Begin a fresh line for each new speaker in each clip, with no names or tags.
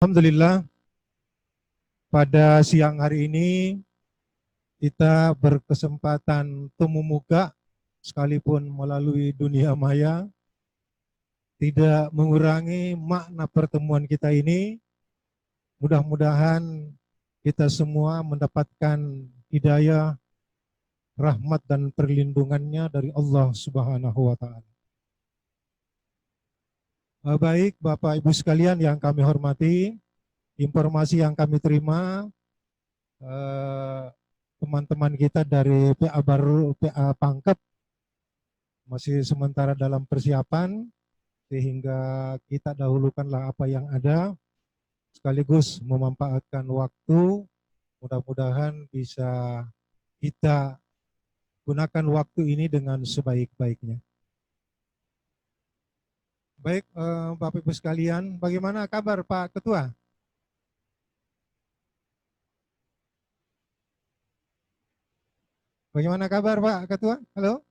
Alhamdulillah, pada siang hari ini kita berkesempatan temu muka sekalipun melalui dunia maya, tidak mengurangi makna pertemuan kita ini. Mudah-mudahan kita semua mendapatkan hidayah, rahmat dan perlindungannya dari Allah Subhanahu wa Ta'ala. Baik Bapak Ibu sekalian yang kami hormati, informasi yang kami terima, teman-teman kita dari PA Baru, PA Pangkep masih sementara dalam persiapan, sehingga kita dahulukanlah apa yang ada, sekaligus memanfaatkan waktu, mudah-mudahan bisa kita gunakan waktu ini dengan sebaik-baiknya. Baik, Bapak Ibu sekalian, bagaimana kabar Pak Ketua? Bagaimana kabar Pak Ketua? Halo?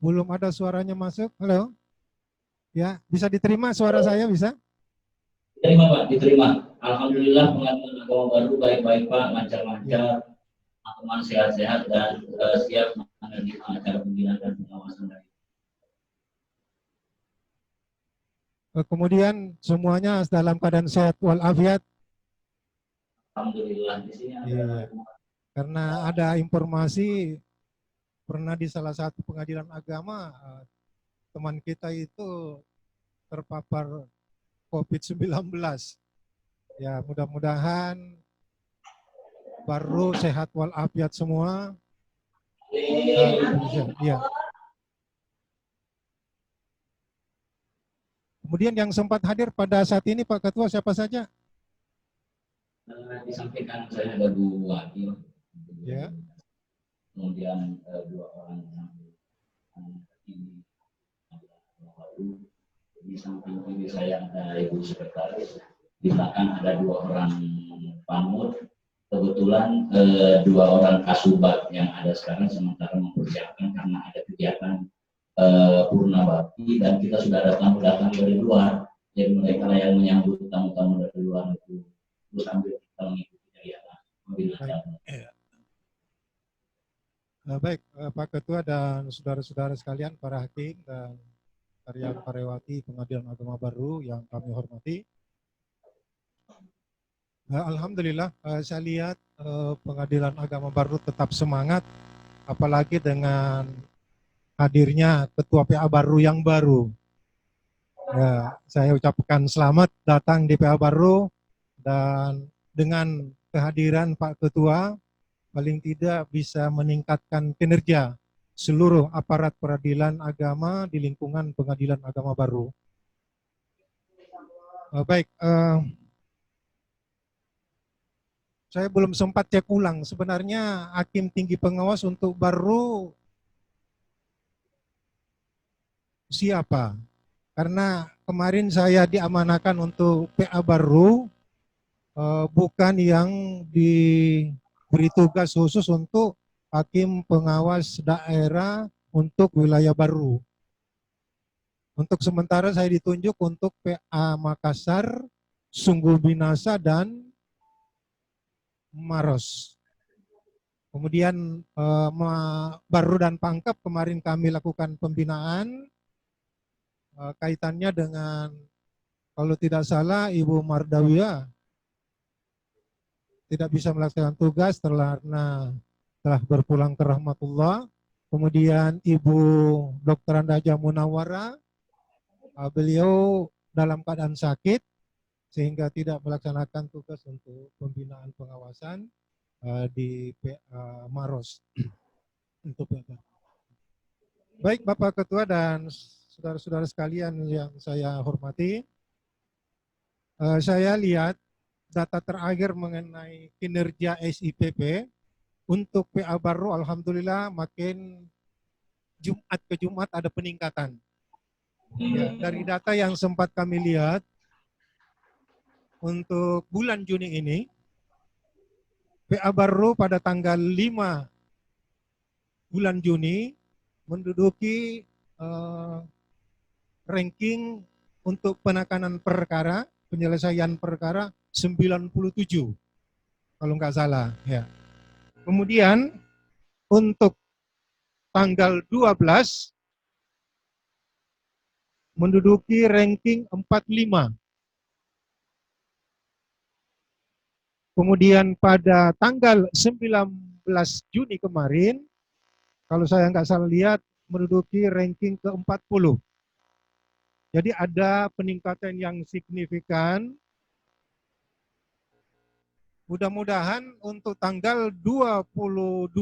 Belum ada suaranya masuk. Halo? Ya, bisa diterima suara saya, bisa?
Diterima Pak, diterima. Alhamdulillah pengajian agama baru baik-baik Pak, lancar-lancar, teman sehat-sehat dan siap menerima acara pembinaan dan pengawasan dari.
Kemudian semuanya dalam keadaan sehat walafiat.
Alhamdulillah di sini ada.
Iya. Karena ada informasi pernah di salah satu pengadilan agama teman kita itu terpapar COVID-19. Ya, mudah-mudahan baru sehat walafiat semua. Ya. Kemudian yang sempat hadir pada saat ini Pak Ketua siapa saja?
Disampaikan saya ada 2 wakil.
Ya.
Kemudian 2 orang ini baru. Di samping kiri saya ada Ibu Sekretaris. Di belakang ada 2 orang pamut. Kebetulan 2 orang kasubat yang ada sekarang sementara mempersiapkan karena ada kegiatan Purna Bakti dan kita sudah ada tamu datang dari luar, jadi mereka yang menyambut tamu-tamu dari luar itu terus sambil kita mengikuti kegiatan.
Baik, Pak Ketua dan saudara-saudara sekalian, para hakim dan karyawati Pengadilan Agama Baru yang kami hormati. Alhamdulillah, saya lihat Pengadilan Agama Baru tetap semangat, apalagi dengan hadirnya Ketua PA Baru yang baru. Ya, saya ucapkan selamat datang di PA Baru, dan dengan kehadiran Pak Ketua, paling tidak bisa meningkatkan kinerja seluruh aparat peradilan agama di lingkungan Pengadilan Agama Baru. Baik, saya belum sempat cek ulang. Sebenarnya Hakim Tinggi Pengawas untuk baru siapa? Karena kemarin saya diamanakan untuk PA Baru, bukan yang diberi tugas khusus untuk Hakim Pengawas Daerah untuk wilayah baru. Untuk sementara saya ditunjuk untuk PA Makassar, Sungguh Binasa, dan Maros. Kemudian Baru dan Pangkep kemarin kami lakukan pembinaan kaitannya dengan, kalau tidak salah, Ibu Mardawiyah tidak bisa melaksanakan tugas karena telah berpulang ke rahmatullah. Kemudian Ibu Dr. Andaja Munawara, beliau dalam keadaan sakit sehingga tidak melaksanakan tugas untuk pembinaan pengawasan di Maros. Baik Bapak Ketua dan saudara-saudara sekalian yang saya hormati, saya lihat data terakhir mengenai kinerja SIPP untuk PA Baru, alhamdulillah makin Jumat ke Jumat ada peningkatan. Ya, dari data yang sempat kami lihat, untuk bulan Juni ini, PA Baru pada tanggal 5 bulan Juni menduduki eh, ranking untuk penanganan perkara, penyelesaian perkara 97 kalau nggak salah ya. Kemudian untuk tanggal 12 menduduki ranking 45. Kemudian pada tanggal 19 Juni kemarin, kalau saya nggak salah lihat, menduduki ranking ke-40. Jadi ada peningkatan yang signifikan. Mudah-mudahan untuk tanggal 22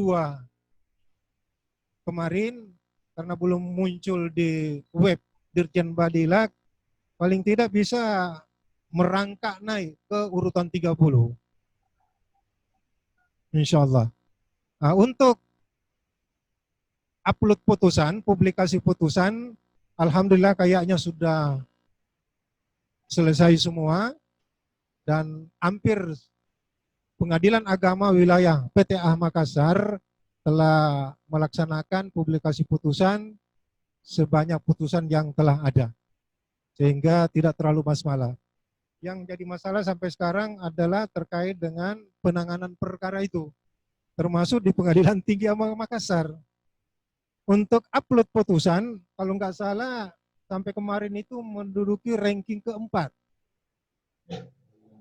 kemarin, karena belum muncul di web Dirjen Badilak, paling tidak bisa merangkak naik ke urutan 30. Insya Allah. Nah, untuk upload putusan, publikasi putusan, alhamdulillah kayaknya sudah selesai semua dan hampir Pengadilan Agama Wilayah PTA Makassar telah melaksanakan publikasi putusan sebanyak putusan yang telah ada, sehingga tidak terlalu masalah. Yang jadi masalah sampai sekarang adalah terkait dengan penanganan perkara itu, termasuk di Pengadilan Tinggi Makassar. Untuk upload putusan, kalau nggak salah sampai kemarin itu menduduki ranking keempat.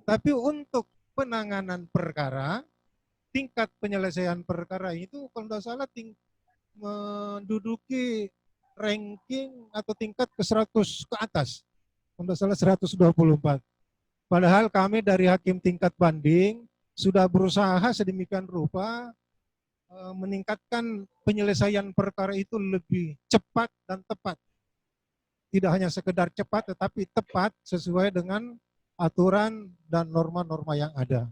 Tapi untuk penanganan perkara, tingkat penyelesaian perkara itu kalau nggak salah menduduki ranking atau tingkat ke 100 ke atas. Kalau nggak salah 124. Padahal kami dari hakim tingkat banding sudah berusaha sedemikian rupa meningkatkan penyelesaian perkara itu lebih cepat dan tepat. Tidak hanya sekedar cepat tetapi tepat sesuai dengan aturan dan norma-norma yang ada.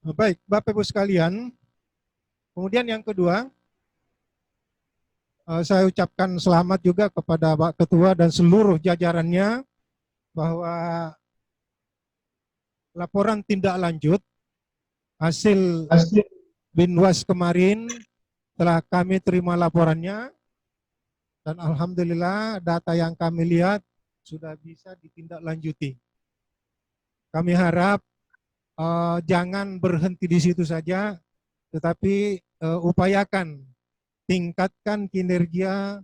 Baik, Bapak Ibu sekalian, kemudian yang kedua, saya ucapkan selamat juga kepada Pak Ketua dan seluruh jajarannya bahwa laporan tindak lanjut hasil Binwas kemarin telah kami terima laporannya dan alhamdulillah data yang kami lihat sudah bisa ditindaklanjuti. Kami harap jangan berhenti di situ saja, tetapi upayakan tingkatkan kinerja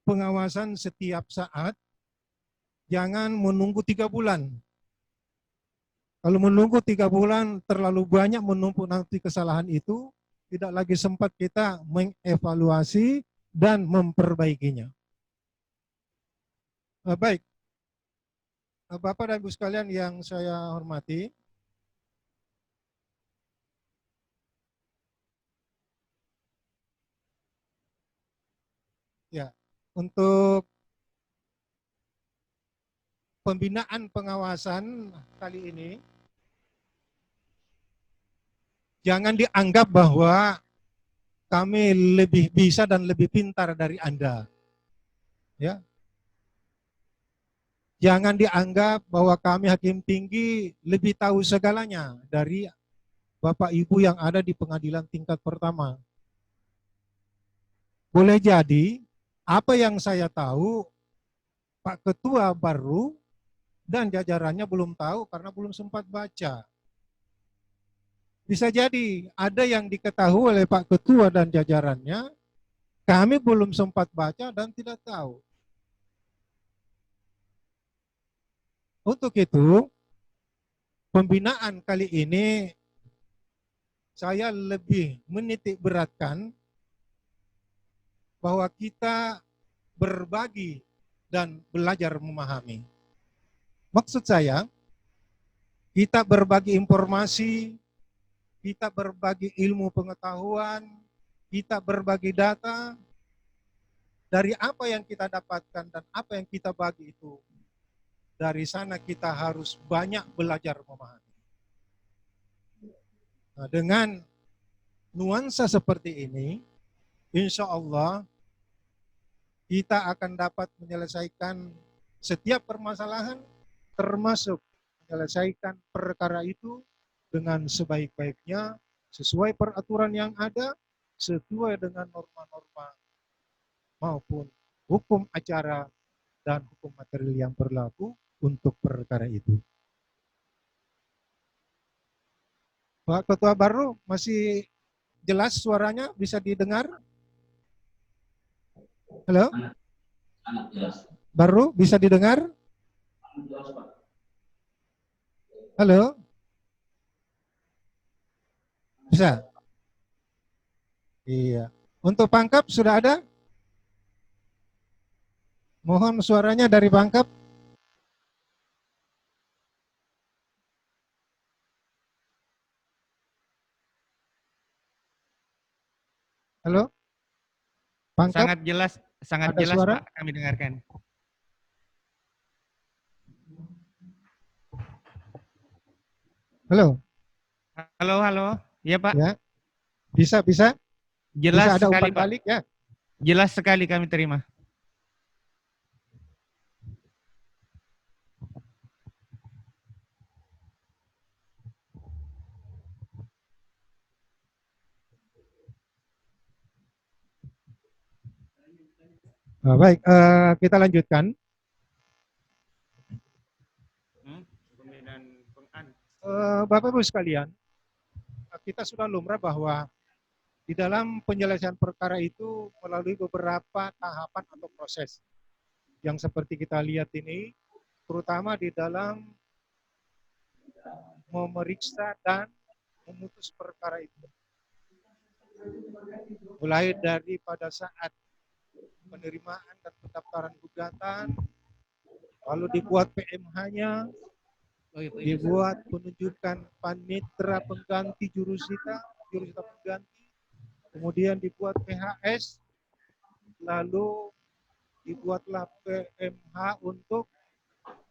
pengawasan setiap saat, jangan menunggu 3 bulan. Kalau menunggu 3 bulan terlalu banyak menumpuk nanti kesalahan itu, tidak lagi sempat kita mengevaluasi dan memperbaikinya. Baik, Bapak dan Ibu sekalian yang saya hormati, ya, untuk pembinaan pengawasan kali ini, jangan dianggap bahwa kami lebih bisa dan lebih pintar dari Anda. Ya. Jangan dianggap bahwa kami hakim tinggi lebih tahu segalanya dari Bapak Ibu yang ada di pengadilan tingkat pertama. Boleh jadi apa yang saya tahu Pak Ketua baru dan jajarannya belum tahu karena belum sempat baca. Bisa jadi ada yang diketahui oleh Pak Ketua dan jajarannya, kami belum sempat baca dan tidak tahu. Untuk itu, pembinaan kali ini saya lebih menitik beratkan bahwa kita berbagi dan belajar memahami. Maksud saya, kita berbagi informasi, kita berbagi ilmu pengetahuan, kita berbagi data, dari apa yang kita dapatkan dan apa yang kita bagi itu. Dari sana kita harus banyak belajar memahami. Nah, dengan nuansa seperti ini, insya Allah kita akan dapat menyelesaikan setiap permasalahan, termasuk menyelesaikan perkara itu dengan sebaik-baiknya, sesuai peraturan yang ada, sesuai dengan norma-norma maupun hukum acara dan hukum material yang berlaku untuk perkara itu. Pak Ketua baru, masih jelas suaranya? Bisa didengar? Halo?
Sangat jelas.
Baru bisa didengar?
Sangat jelas, Pak.
Halo? Bisa? Iya. Untuk Pangkep sudah ada? Mohon suaranya dari Pangkep. Halo? Pangkep,
Sangat
ada
jelas
suara?
Pak, kami dengarkan.
Halo?
Halo, halo. Ya Pak,
Ya, bisa
jelas
ada
sekali
umpan
Pak.
balik ya.
Jelas sekali kami terima.
Nah, baik, kita lanjutkan. Bapak Ibu sekalian, kita sudah lumrah bahwa di dalam penyelesaian perkara itu melalui beberapa tahapan atau proses yang seperti kita lihat ini, terutama di dalam memeriksa dan memutus perkara itu. Mulai dari pada saat penerimaan dan pendaftaran gugatan, lalu dibuat PMH-nya, dibuat penunjukan panitra pengganti jurusita pengganti, kemudian dibuat PHS, lalu dibuatlah PMH untuk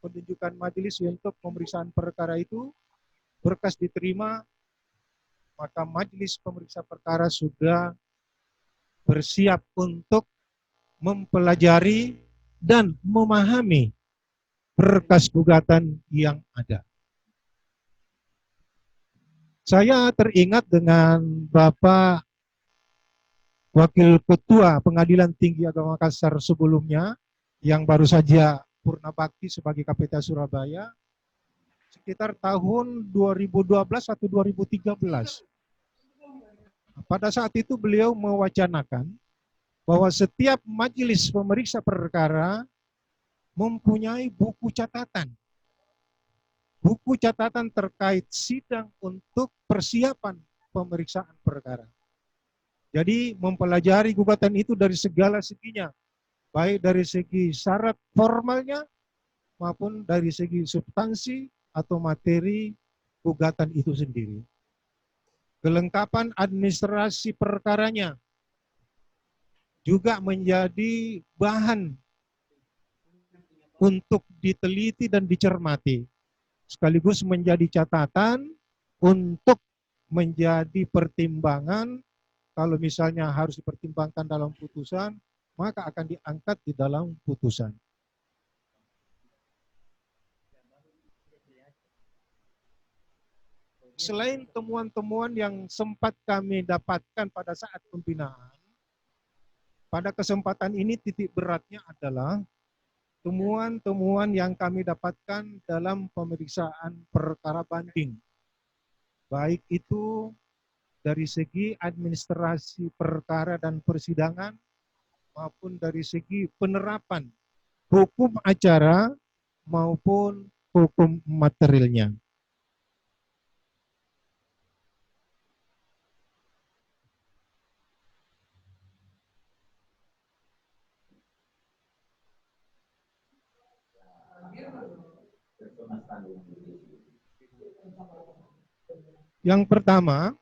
penunjukan majelis untuk pemeriksaan perkara itu. Berkas diterima, maka majelis pemeriksa perkara sudah bersiap untuk mempelajari dan memahami berkas gugatan yang ada. Saya teringat dengan Bapak Wakil Ketua Pengadilan Tinggi Agama Makassar sebelumnya, yang baru saja purna bakti sebagai KPTA Surabaya, sekitar tahun 2012 atau 2013. Pada saat itu beliau mewacanakan bahwa setiap majelis pemeriksa perkara mempunyai buku catatan. Buku catatan terkait sidang untuk persiapan pemeriksaan perkara. Jadi mempelajari gugatan itu dari segala seginya, baik dari segi syarat formalnya maupun dari segi substansi atau materi gugatan itu sendiri. Kelengkapan administrasi perkaranya juga menjadi bahan untuk diteliti dan dicermati, sekaligus menjadi catatan untuk menjadi pertimbangan. Kalau misalnya harus dipertimbangkan dalam putusan, maka akan diangkat di dalam putusan. Selain temuan-temuan yang sempat kami dapatkan pada saat pembinaan, pada kesempatan ini titik beratnya adalah temuan-temuan yang kami dapatkan dalam pemeriksaan perkara banding. Baik itu dari segi administrasi perkara dan persidangan maupun dari segi penerapan hukum acara maupun hukum materialnya. Yang pertama,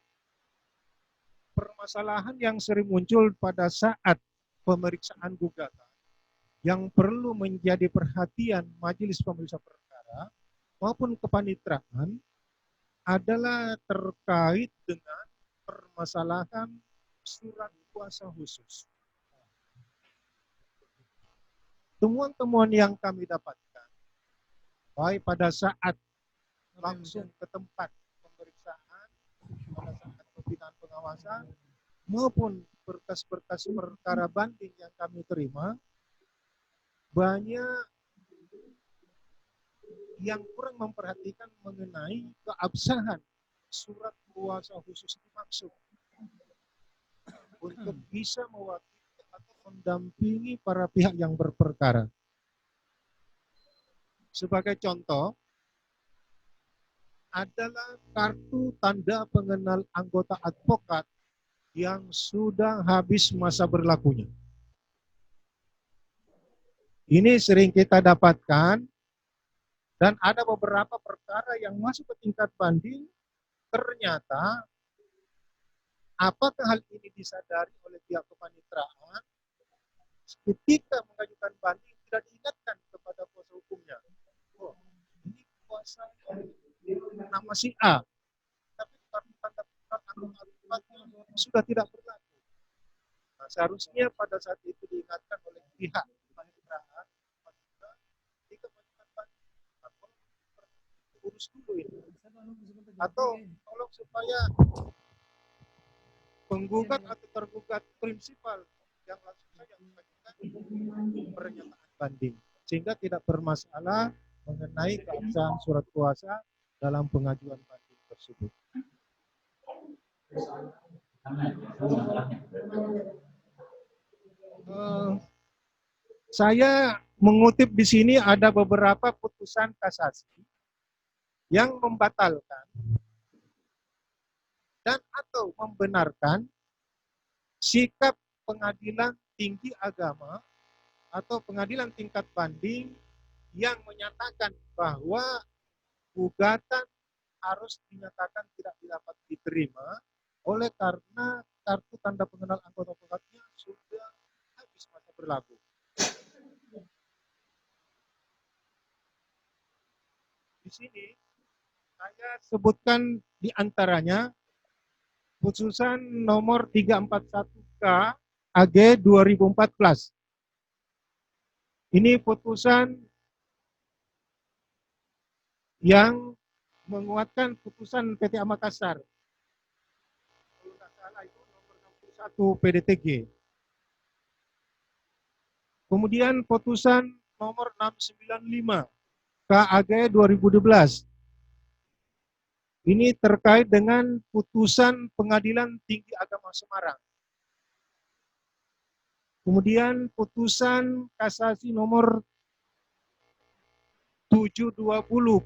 permasalahan yang sering muncul pada saat pemeriksaan gugatan yang perlu menjadi perhatian majelis pemeriksa perkara maupun kepanitraan adalah terkait dengan permasalahan surat kuasa khusus. Temuan-temuan yang kami dapatkan, baik pada saat langsung ke tempat pemeriksaan, pada saat pembinaan pengawasan, maupun berkas-berkas perkara banding yang kami terima, banyak yang kurang memperhatikan mengenai keabsahan surat kuasa khusus dimaksud untuk bisa mewakili atau mendampingi para pihak yang berperkara. Sebagai contoh, adalah kartu tanda pengenal anggota advokat yang sudah habis masa berlakunya. Ini sering kita dapatkan dan ada beberapa perkara yang masuk ke tingkat banding, ternyata apakah hal ini disadari oleh pihak kepanitraan ketika mengajukan banding tidak diingatkan kepada kuasa hukumnya. Oh, ini kuasa nama si A, tapi kartu tanda pengenal anggota advokatnya sudah tidak berlaku. Nah, seharusnya pada saat itu diingatkan oleh pihak kepanitraan jika mengajukan banding atau urus dulu ini. Atau tolong supaya penggugat atau tergugat prinsipal yang langsung saja mengajukan pernyataan banding sehingga tidak bermasalah mengenai keabsahan surat kuasa dalam pengajuan banding tersebut. Saya mengutip di sini ada beberapa putusan kasasi yang membatalkan dan atau membenarkan sikap pengadilan tinggi agama atau pengadilan tingkat banding yang menyatakan bahwa gugatan harus dinyatakan tidak dapat diterima oleh karena kartu tanda pengenal anggota advokatnya sudah habis masa berlaku. Di sini saya sebutkan di antaranya putusan nomor 341K AG 2014. Ini putusan yang menguatkan putusan PT Makassar. Kalau tidak salah itu nomor 61 PDTG. Kemudian putusan nomor 695 KAG 2012. Ini terkait dengan putusan Pengadilan Tinggi Agama Semarang. Kemudian putusan kasasi nomor 720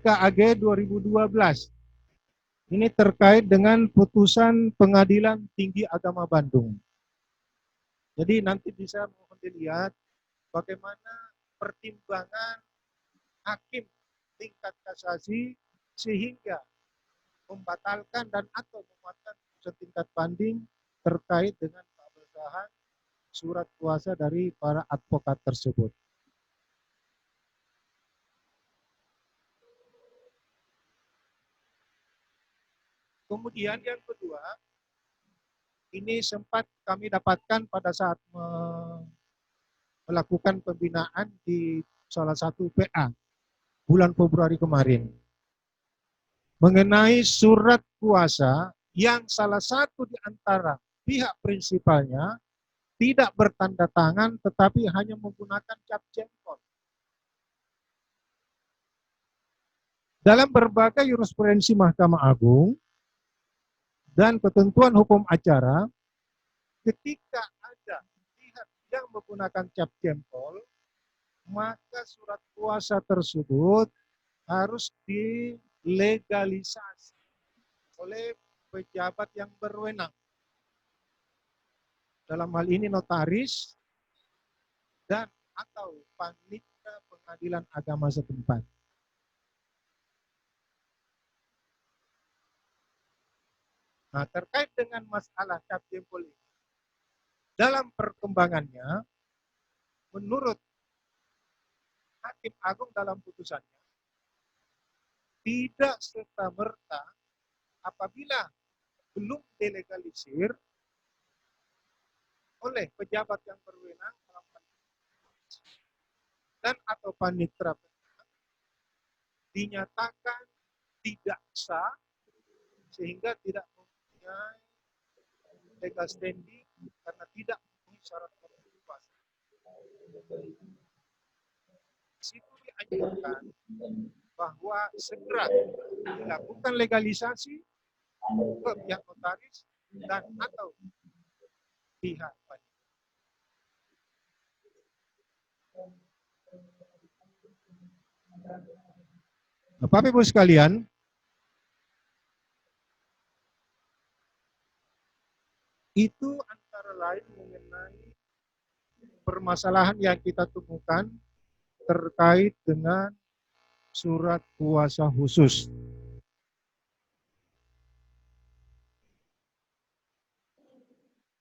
KAG 2012. Ini terkait dengan putusan Pengadilan Tinggi Agama Bandung. Jadi nanti bisa mohon dilihat bagaimana pertimbangan hakim tingkat kasasi sehingga membatalkan dan atau memuatkan putusan tingkat banding terkait dengan keabsahan surat kuasa dari para advokat tersebut. Kemudian yang kedua, ini sempat kami dapatkan pada saat melakukan pembinaan di salah satu PA bulan Februari kemarin. Mengenai surat kuasa yang salah satu di antara pihak prinsipalnya tidak bertanda tangan tetapi hanya menggunakan cap jempol. Dalam berbagai jurisprudensi Mahkamah Agung dan ketentuan hukum acara, ketika ada pihak yang menggunakan cap jempol, maka surat kuasa tersebut harus dilegalisasi oleh pejabat yang berwenang. Dalam hal ini notaris dan atau panitia pengadilan agama setempat. Nah, terkait dengan masalah cap jempol ini, dalam perkembangannya, menurut Hakim Agung dalam putusannya, tidak serta-merta apabila belum delegalisir oleh pejabat yang berwenang dan atau panitera dinyatakan tidak sah sehingga tidak mempunyai legal standing karena tidak memenuhi syarat pemberi kuasa. Di situ dianjurkan bahwa segera dilakukan legalisasi ke pihak notaris dan atau pihak panitia. Bapak Ibu sekalian, itu antara lain mengenai permasalahan yang kita temukan terkait dengan surat kuasa khusus.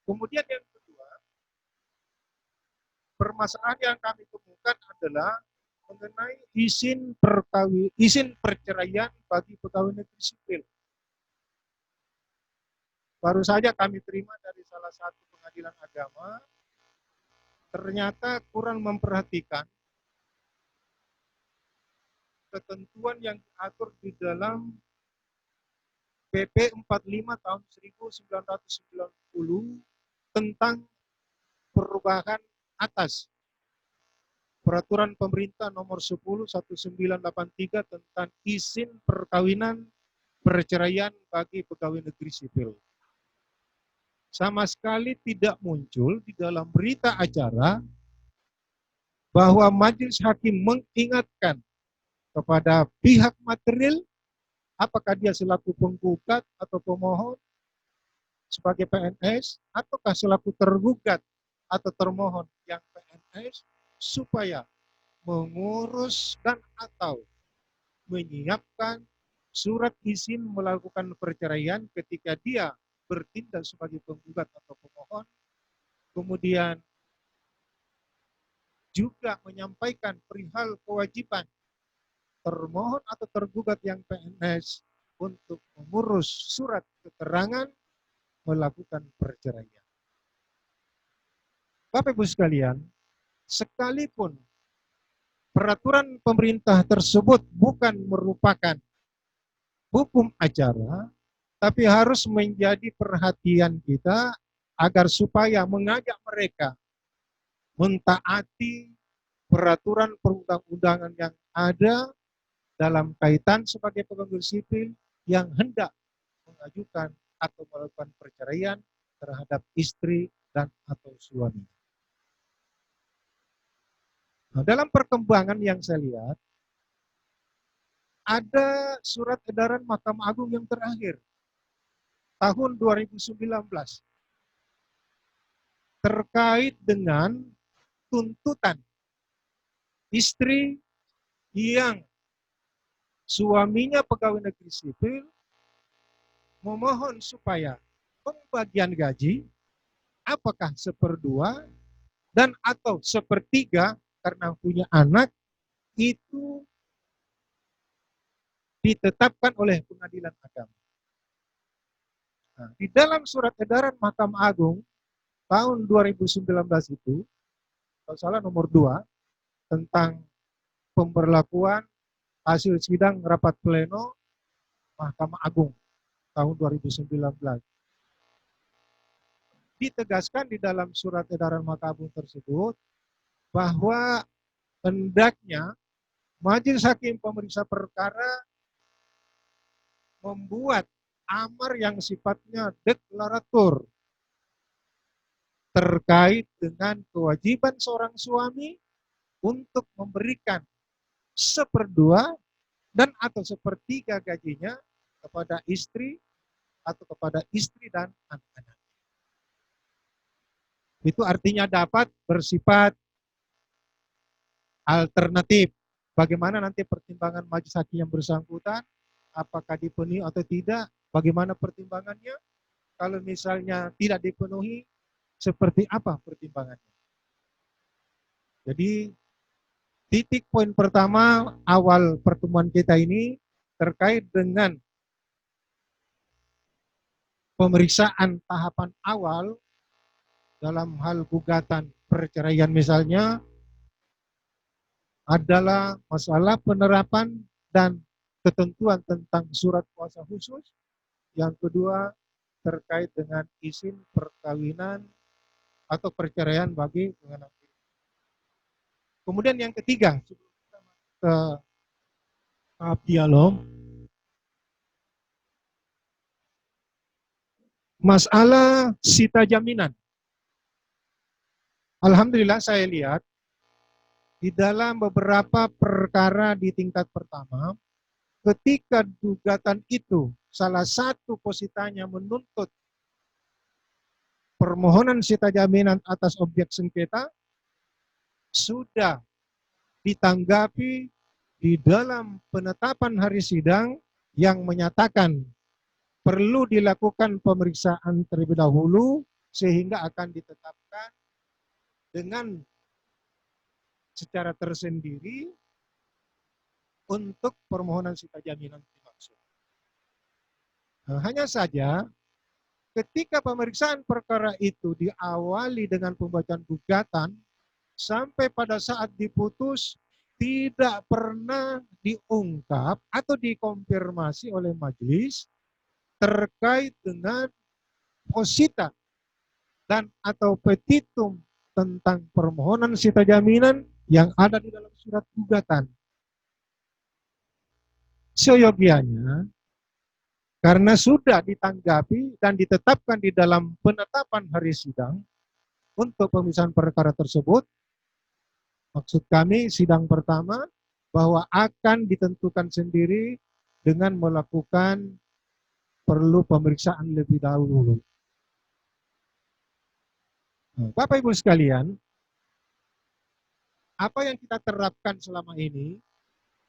Kemudian yang kedua, permasalahan yang kami temukan adalah mengenai izin perceraian bagi pegawai negeri sipil. Baru saja kami terima dari salah satu pengadilan agama, ternyata kurang memperhatikan ketentuan yang diatur di dalam PP 45 tahun 1990 tentang perubahan atas Peraturan Pemerintah Nomor 10/1983 tentang izin perkawinan perceraian bagi pegawai negeri sipil. Sama sekali tidak muncul di dalam berita acara bahwa majelis hakim mengingatkan kepada pihak material, apakah dia selaku penggugat atau pemohon sebagai PNS, ataukah selaku tergugat atau termohon yang PNS, supaya mengurus dan atau menyiapkan surat izin melakukan perceraian ketika dia bertindak sebagai penggugat atau pemohon, kemudian juga menyampaikan perihal kewajiban termohon atau tergugat yang PNS untuk mengurus surat keterangan melakukan perceraian. Bapak Ibu sekalian, sekalipun peraturan pemerintah tersebut bukan merupakan hukum acara, tapi harus menjadi perhatian kita agar supaya mengajak mereka mentaati peraturan perundang-undangan yang ada dalam kaitan sebagai pegawai sipil yang hendak mengajukan atau melakukan perceraian terhadap istri dan atau suami. Nah, dalam perkembangan yang saya lihat, ada surat edaran Mahkamah Agung yang terakhir, tahun 2019, terkait dengan tuntutan istri yang suaminya pegawai negeri sipil memohon supaya pembagian gaji apakah 1/2 dan atau 1/3 karena punya anak itu ditetapkan oleh pengadilan agama. Nah, di dalam surat edaran Mahkamah Agung tahun 2019 itu, kalau salah nomor 2, tentang pemberlakuan hasil sidang rapat pleno Mahkamah Agung tahun 2019. Ditegaskan di dalam surat edaran Mahkamah Agung tersebut bahwa hendaknya majelis hakim pemeriksa perkara membuat amar yang sifatnya deklarator terkait dengan kewajiban seorang suami untuk memberikan 1/2 dan atau 1/3 gajinya kepada istri atau kepada istri dan anak-anak. Itu artinya dapat bersifat alternatif. Bagaimana nanti pertimbangan majelis hakim yang bersangkutan, apakah dipenuhi atau tidak, bagaimana pertimbangannya, kalau misalnya tidak dipenuhi, seperti apa pertimbangannya. Jadi titik poin pertama awal pertemuan kita ini terkait dengan pemeriksaan tahapan awal dalam hal gugatan perceraian misalnya adalah masalah penerapan dan ketentuan tentang surat kuasa khusus. Yang kedua, terkait dengan izin perkawinan atau perceraian bagi penganut. Kemudian yang ketiga, sebelum kita masuk ke tahap dialog, masalah sita jaminan. Alhamdulillah saya lihat di dalam beberapa perkara di tingkat pertama, ketika gugatan itu salah satu positanya menuntut permohonan sita jaminan atas objek sengketa, sudah ditanggapi di dalam penetapan hari sidang yang menyatakan perlu dilakukan pemeriksaan terlebih dahulu sehingga akan ditetapkan dengan secara tersendiri untuk permohonan sita jaminan dimaksud. Nah, hanya saja ketika pemeriksaan perkara itu diawali dengan pembacaan gugatan sampai pada saat diputus tidak pernah diungkap atau dikonfirmasi oleh majelis terkait dengan posita dan atau petitum tentang permohonan sita jaminan yang ada di dalam surat gugatan. Seyogianya, karena sudah ditanggapi dan ditetapkan di dalam penetapan hari sidang untuk pemeriksaan perkara tersebut, maksud kami sidang pertama bahwa akan ditentukan sendiri dengan melakukan perlu pemeriksaan lebih dahulu. Bapak Ibu sekalian, apa yang kita terapkan selama ini,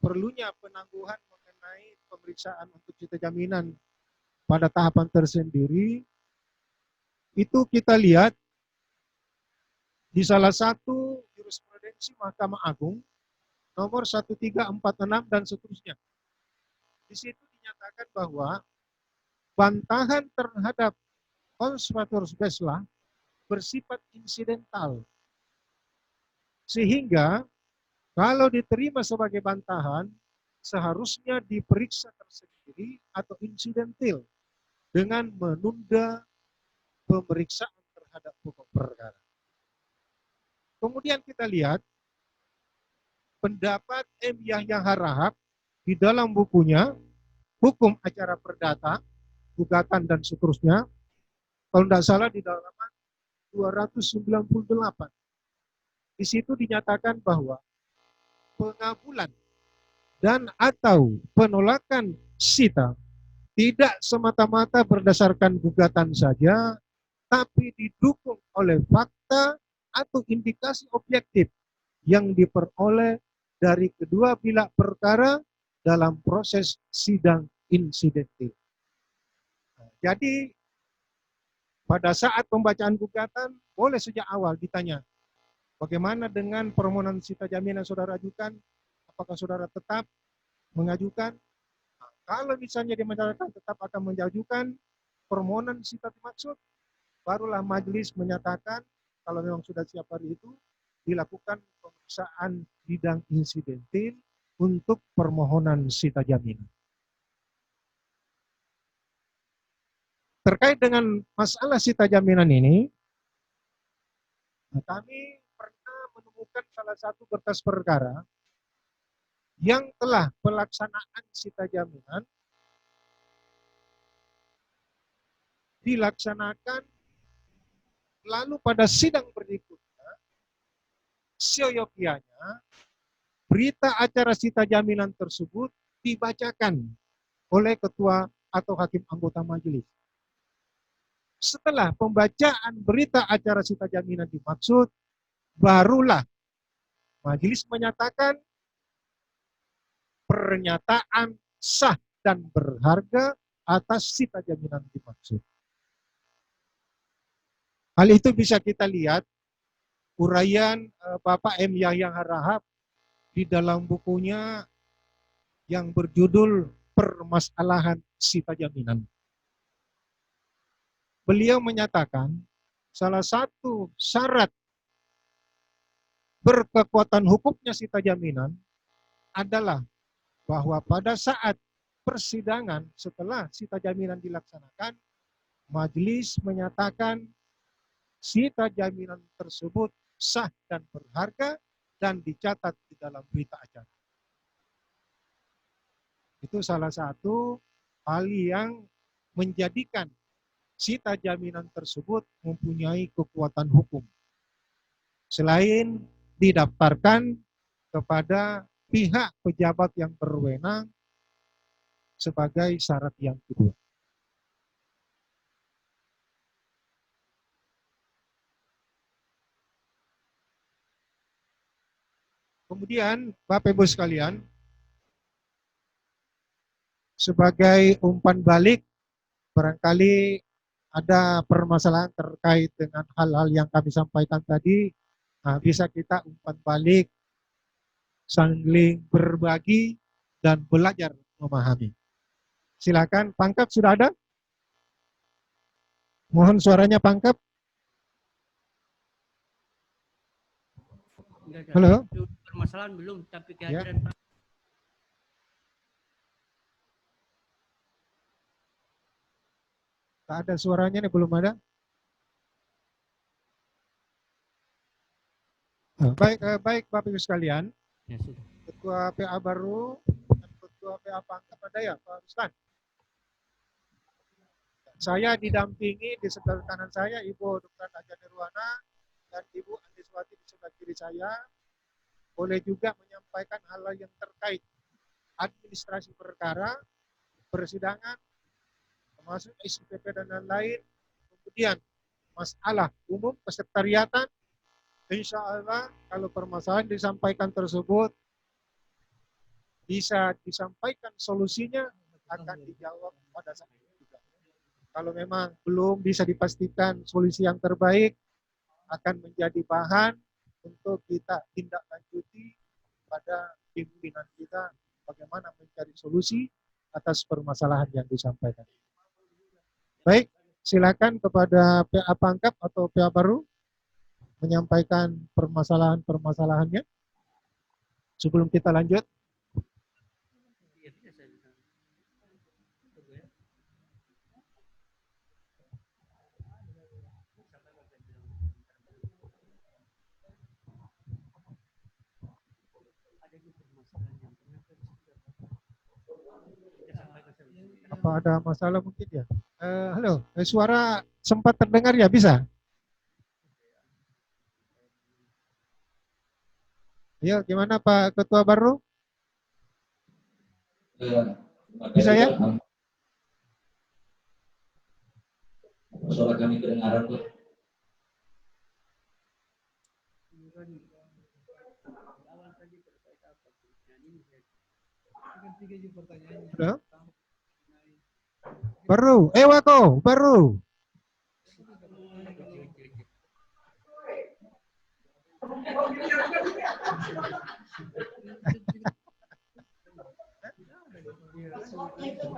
perlunya penangguhan mengenai pemeriksaan untuk sita jaminan pada tahapan tersendiri, itu kita lihat di salah satu jurisprudensi Mahkamah Agung nomor 1346 dan seterusnya. Di situ dinyatakan bahwa bantahan terhadap konservator Beslah bersifat insidental. Sehingga kalau diterima sebagai bantahan, seharusnya diperiksa tersendiri atau insidental dengan menunda pemeriksaan terhadap pokok perkara. Kemudian kita lihat pendapat M. Yahya Harahap di dalam bukunya Hukum Acara Perdata, Gugatan dan seterusnya, kalau tidak salah di dalam 298. Di situ dinyatakan bahwa pengabulan dan atau penolakan sita tidak semata-mata berdasarkan gugatan saja, tapi didukung oleh fakta atau indikasi objektif yang diperoleh dari kedua pihak perkara dalam proses sidang insidentil. Jadi pada saat pembacaan gugatan boleh sejak awal ditanya, bagaimana dengan permohonan sita jaminan saudara ajukan? Apakah saudara tetap mengajukan? Nah, kalau misalnya dia menyatakan tetap akan mengajukan permohonan sita dimaksud, barulah majelis menyatakan kalau memang sudah siap hari itu dilakukan pemeriksaan bidang insidentil untuk permohonan sita jaminan. Terkait dengan masalah sita jaminan ini, kami pernah menemukan salah satu berkas perkara yang telah pelaksanaan sita jaminan dilaksanakan, lalu pada sidang berikutnya, seyogianya berita acara sita jaminan tersebut dibacakan oleh ketua atau hakim anggota majelis. Setelah pembacaan berita acara sita jaminan dimaksud, barulah majelis menyatakan pernyataan sah dan berharga atas sita jaminan dimaksud. Hal itu bisa kita lihat uraian Bapak M. Yahya Harahap di dalam bukunya yang berjudul Permasalahan Sita Jaminan. Beliau menyatakan salah satu syarat berkekuatan hukumnya sita jaminan adalah bahwa pada saat persidangan setelah sita jaminan dilaksanakan, majelis menyatakan sita jaminan tersebut sah dan berharga dan dicatat di dalam berita acara. Itu salah satu hal yang menjadikan sita jaminan tersebut mempunyai kekuatan hukum. Selain didaftarkan kepada pihak pejabat yang berwenang sebagai syarat yang kedua. Kemudian, Bapak Ibu sekalian, sebagai umpan balik, barangkali ada permasalahan terkait dengan hal-hal yang kami sampaikan tadi, bisa kita umpan balik, saling berbagi, dan belajar memahami. Silakan, Pangkep sudah ada? Mohon suaranya Pangkep. Halo?
Permasalahan belum, tapi
Ya.
kehadiran Pak.
Tak ada suaranya nih, belum ada. Baik Bapak Ibu sekalian,
Ya, sudah.
Ketua PA baru dan Ketua PA Pangkep ada ya Pak Ruslan? Saya didampingi di sebelah kanan saya Ibu Dr. Naja Nirwana dan Ibu Andiswati di sebelah kiri saya. Boleh juga menyampaikan hal-hal yang terkait administrasi perkara, persidangan, termasuk SPP dan lain-lain. Kemudian masalah umum kesekretariatan. Insya Allah kalau permasalahan disampaikan tersebut bisa disampaikan solusinya akan dijawab pada saat itu juga. Kalau memang belum bisa dipastikan solusi yang terbaik, akan menjadi bahan untuk kita tindak lanjuti pada pimpinan kita bagaimana mencari solusi atas permasalahan yang disampaikan. Baik, silakan kepada PA Pangkep atau PA baru menyampaikan permasalahan-permasalahannya sebelum kita lanjut. Apa ada masalah mungkin ya? Halo, suara sempat terdengar ya, bisa? Ayo, gimana Pak Ketua baru? Bisa ya?
Suara kami kedengaran, Pak.
Halo? Baru, Wako, baru.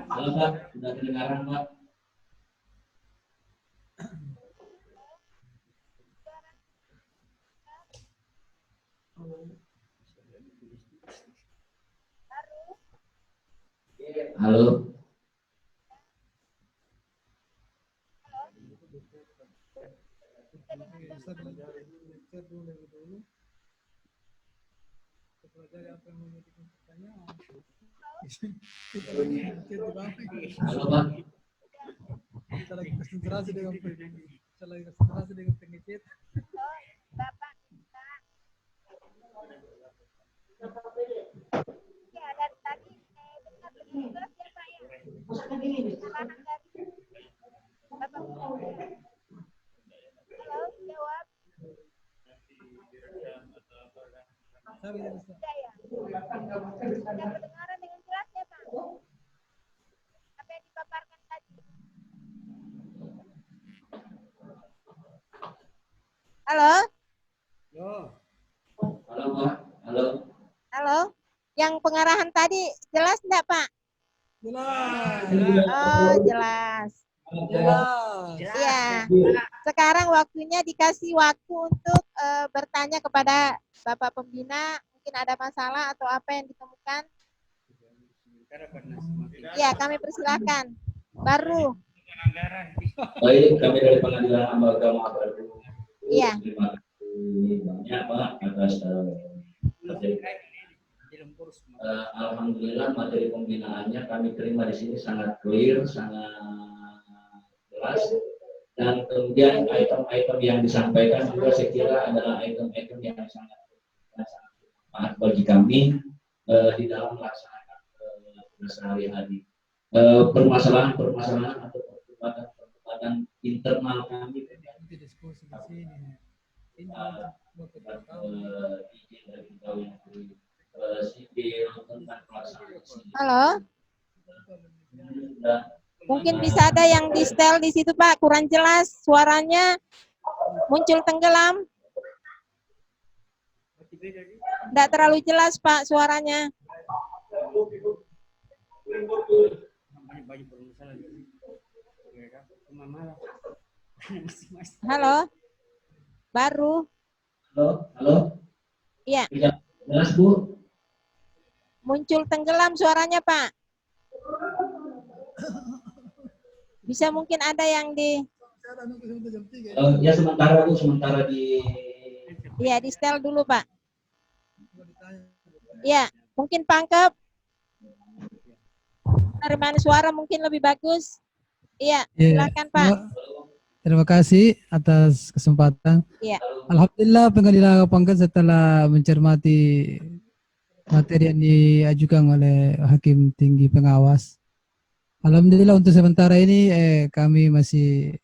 Halo Pak, sudah kedengaran Pak. Halo. Halo Pak.
Kita lagi konsentrasi dengan pengecet.
Ya, dari tadi dengar jelas ya Pak ya. Kesalahan dari Bapak. Halo, jawab. Sudah ya. Sudah kedengaran dengan jelas ya Pak. Apa yang dipaparkan tadi? Halo?
Halo Pak. Halo.
Halo? Yang pengarahan tadi jelas enggak Pak?
Jelas.
Oh, jelas. Iya. Sekarang waktunya dikasih waktu untuk bertanya kepada Bapak Pembina. Mungkin ada masalah atau apa yang ditemukan. Iya, kami persilakan. Baru.
Baik, kami dari Pengadilan Agama Baru.
Iya.
Terima kasih banyak Pak atas materi. Alhamdulillah materi pembinaannya kami terima di sini sangat clear, sangat jelas. Dan kemudian item-item yang disampaikan juga saya kira adalah item-item yang sangat bermanfaat bagi kami di dalam melaksanakan tugas sehari-hari. Permasalahan-permasalahan atau perdebatan internal kami
Nanti diskusi di sini. Ini mau kita tahu.
izin dari pegawai negeri sipil tentang pelaksanaan
Halo,
dan
mungkin bisa ada yang di setel di situ Pak, kurang jelas suaranya, muncul tenggelam. Tidak terlalu jelas Pak suaranya. Halo, baru.
halo, halo,
Iya,
tidak jelas Bu.
muncul tenggelam suaranya Pak. Bisa mungkin ada yang di,
Saya ada nunggu sampai jam 3 ya.
Ya sementara Bu, sementara di
iya di setel dulu Pak.
Mau ditanya.
Iya, mungkin pangkep. Penerimaan suara mungkin lebih bagus. Iya,
Iya.
silakan Pak.
Terima kasih atas kesempatan.
Iya.
Alhamdulillah Pengadilan Agama Pangkat setelah mencermati materi yang diajukan oleh Hakim Tinggi Pengawas. Alhamdulillah untuk sementara ini kami masih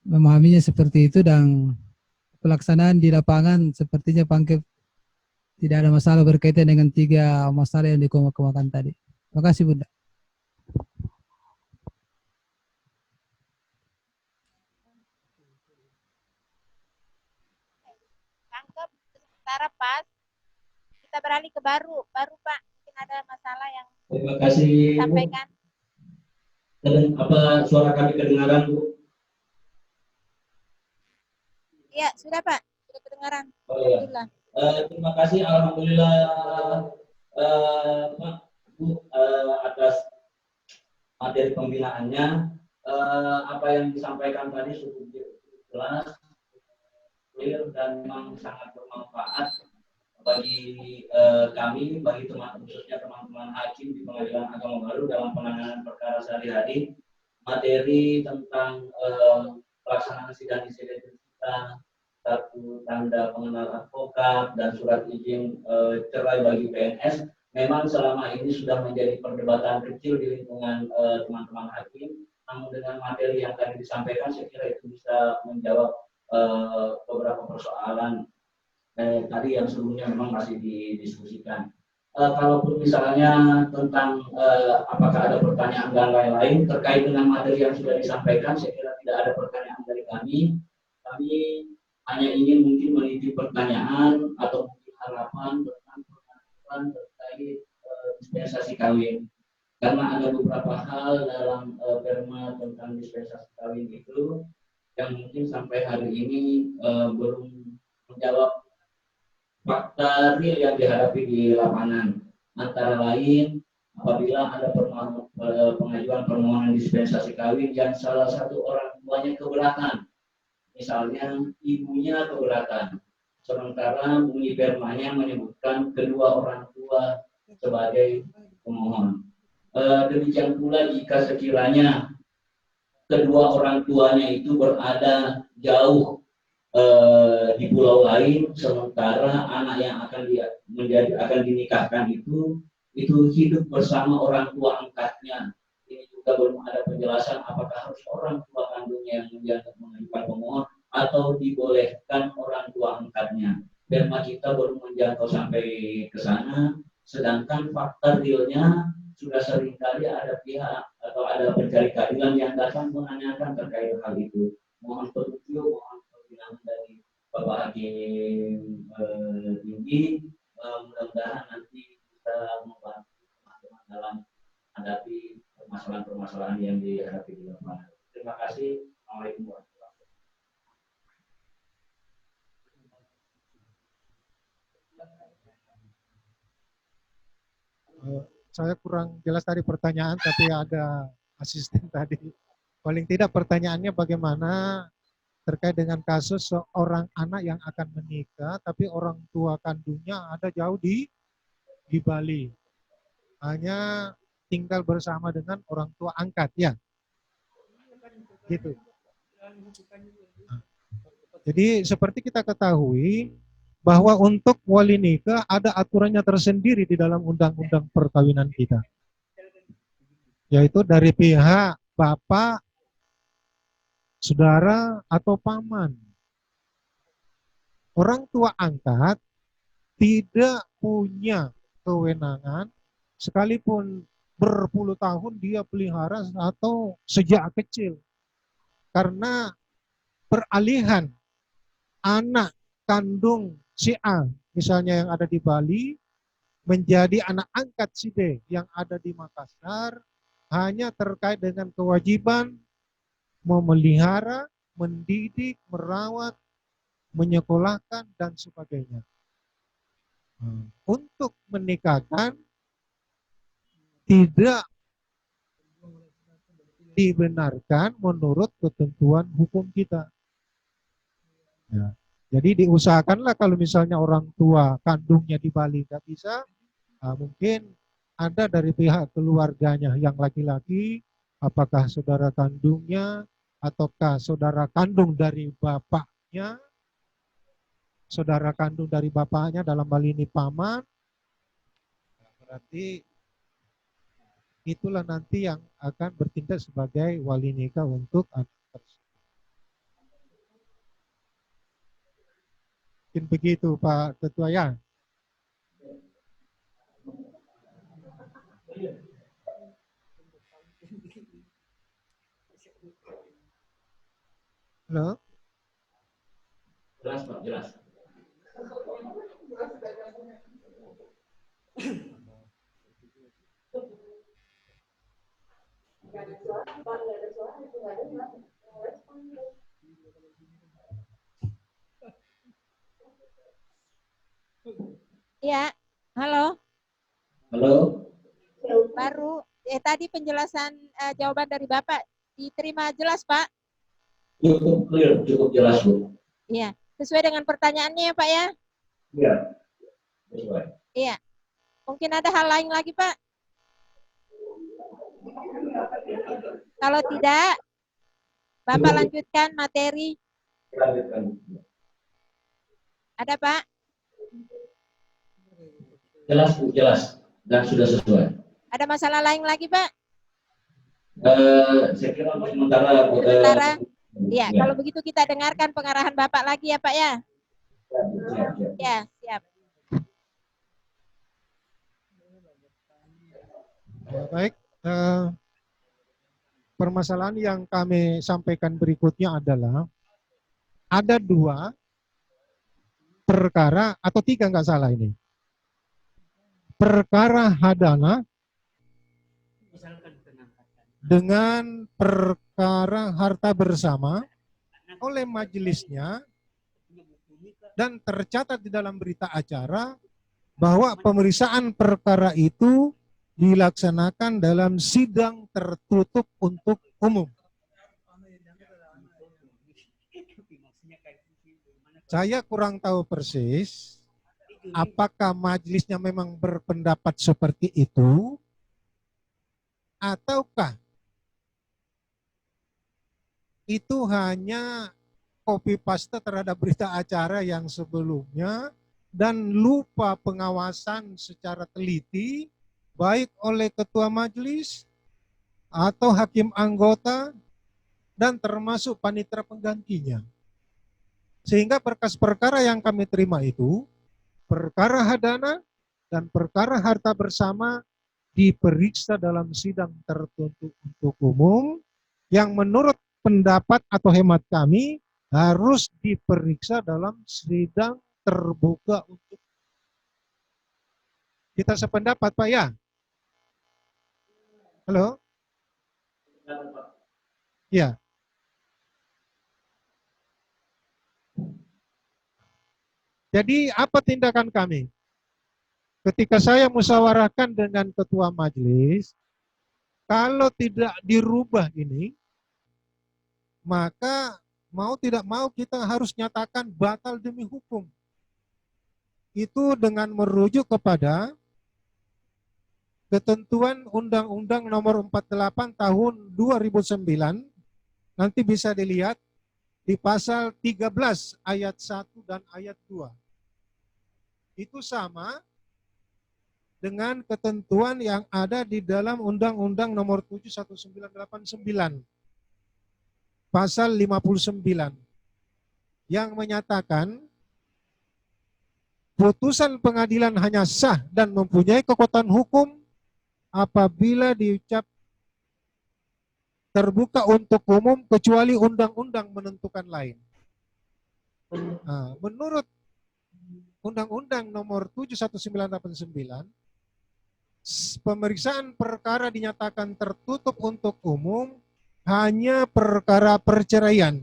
memahaminya seperti itu dan pelaksanaan di lapangan sepertinya Pangkat tidak ada masalah berkaitan dengan 3 masalah yang dikemukakan tadi. Terima kasih Bunda.
Tangkap sementara pas. Kita beralih ke baru Pak. Mungkin ada masalah yang
terima kasih Bu.
disampaikan.
Apa suara kami kedengaran Bu?
Iya, sudah Pak. Sudah kedengaran.
Oh iya.
Alhamdulillah.
Terima kasih alhamdulillah Pak Bu atas materi pembinaannya. Apa yang disampaikan tadi cukup jelas, clear dan memang sangat bermanfaat bagi kami, bagi khususnya teman-teman hakim di Pengadilan Agama Baru dalam penanganan perkara sehari-hari. Materi tentang pelaksanaan sidang disabilitas, satu tanda pengenal advokat dan surat izin cerai bagi PNS memang selama ini sudah menjadi perdebatan kecil di lingkungan teman-teman hakim. Namun dengan materi yang tadi disampaikan, saya kira itu bisa menjawab beberapa persoalan tadi yang sebelumnya memang masih didiskusikan. Kalaupun misalnya tentang apakah ada pertanyaan dan lain-lain terkait dengan materi yang sudah disampaikan, saya kira tidak ada pertanyaan dari kami. Kami hanya ingin mungkin menitip pertanyaan atau mungkin harapan tentang pengaturan terkait dispensasi kawin. Karena ada beberapa hal dalam perma tentang dispensasi kawin itu yang mungkin sampai hari ini belum menjawab fakta real yang dihadapi di lapangan. Antara lain, apabila ada pengajuan permohonan dispensasi kawin yang salah satu orang tuanya keberatan, misalnya ibunya keberatan, sementara bunyi permanya menyebutkan kedua orang tua sebagai pemohon. Demikian pula jika sekiranya kedua orang tuanya itu berada jauh di pulau lain, sementara anak yang akan dinikahkan itu hidup bersama orang tua angkatnya. Ini juga belum ada penjelasan apakah harus orang tua kandungnya yang mengajukan pemohon atau dibolehkan orang tua angkatnya. Perma kita belum menjangkau sampai ke sana, sedangkan fakta realnya sudah seringkali ada pihak atau ada pencari keadilan yang datang menanyakan terkait hal itu. Mohon petunjuk, mohon perbilangan dari Bapak Hakim Tinggi. Mudah-mudahan nanti bisa membantu teman-teman dalam menghadapi permasalahan-permasalahan yang dihadapi di lapangan. Terima kasih. Assalamualaikum warahmatullahi
Saya kurang jelas tadi pertanyaan, tapi ada asisten tadi Paling tidak pertanyaannya bagaimana terkait dengan kasus seorang anak yang akan menikah, tapi orang tua kandungnya ada jauh di Bali. Hanya tinggal bersama dengan orang tua angkat, ya. Gitu. Jadi seperti kita ketahui bahwa untuk wali nikah ada aturannya tersendiri di dalam undang-undang perkawinan kita. Yaitu dari pihak bapak, saudara, atau paman. Orang tua angkat tidak punya kewenangan sekalipun berpuluh tahun dia pelihara atau sejak kecil. Karena peralihan anak kandung si A, misalnya yang ada di Bali, menjadi anak angkat si D yang ada di Makassar, hanya terkait dengan kewajiban memelihara, mendidik, merawat, menyekolahkan, dan sebagainya. Untuk menikahkan tidak dibenarkan menurut ketentuan hukum kita. Ya. Jadi diusahakanlah kalau misalnya orang tua kandungnya di Bali nggak bisa, mungkin ada dari pihak keluarganya yang laki-laki, apakah saudara kandungnya ataukah saudara kandung dari bapaknya, saudara kandung dari bapaknya dalam hal ini paman, berarti itulah nanti yang akan bertindak sebagai wali nikah untuk anak tersebut. Mungkin begitu Pak Ketua ya. Halo?
Jelas Pak, jelas.
Ya, halo.
Halo.
Baru tadi penjelasan jawaban dari Bapak diterima jelas, Pak?
Cukup clear, cukup jelas Bu.
Iya, sesuai dengan pertanyaannya ya, Pak ya?
Iya. Sesuai.
Iya. Mungkin ada hal lain lagi, Pak? Kalau tidak, Bapak lanjutkan materi.
Lanjutkan.
Ada, Pak?
Jelas Bu, jelas. Dan sudah sesuai.
Ada masalah lain lagi, Pak?
Saya kira untuk sementara.
Sementara? Iya, kalau begitu kita dengarkan pengarahan Bapak lagi ya, Pak ya? Ya, siap.
Baik, permasalahan yang kami sampaikan berikutnya adalah ada 2 perkara atau 3 nggak salah ini. Perkara hadana dengan perkara harta bersama oleh majelisnya dan tercatat di dalam berita acara bahwa pemeriksaan perkara itu dilaksanakan dalam sidang tertutup untuk umum. Saya kurang tahu persis apakah majelisnya memang berpendapat seperti itu ataukah itu hanya copy paste terhadap berita acara yang sebelumnya dan lupa pengawasan secara teliti baik oleh ketua majelis atau hakim anggota dan termasuk panitera penggantinya. Sehingga berkas perkara yang kami terima itu perkara hadana dan perkara harta bersama diperiksa dalam sidang tertutup untuk umum yang menurut pendapat atau hemat kami harus diperiksa dalam sidang terbuka untuk kita sependapat Pak ya. Halo? Ya. Jadi apa tindakan kami? Ketika saya musyawarahkan dengan ketua majelis, kalau tidak dirubah ini, maka mau tidak mau kita harus nyatakan batal demi hukum. Itu dengan merujuk kepada ketentuan Undang-Undang Nomor 48 Tahun 2009, nanti bisa dilihat di pasal 13 ayat 1 dan ayat 2. Itu sama dengan ketentuan yang ada di dalam Undang-Undang Nomor 7 1989, pasal 59, yang menyatakan putusan pengadilan hanya sah dan mempunyai kekuatan hukum apabila diucap terbuka untuk umum kecuali undang-undang menentukan lain. Nah, menurut Undang-Undang Nomor 7 1989, pemeriksaan perkara dinyatakan tertutup untuk umum hanya perkara perceraian,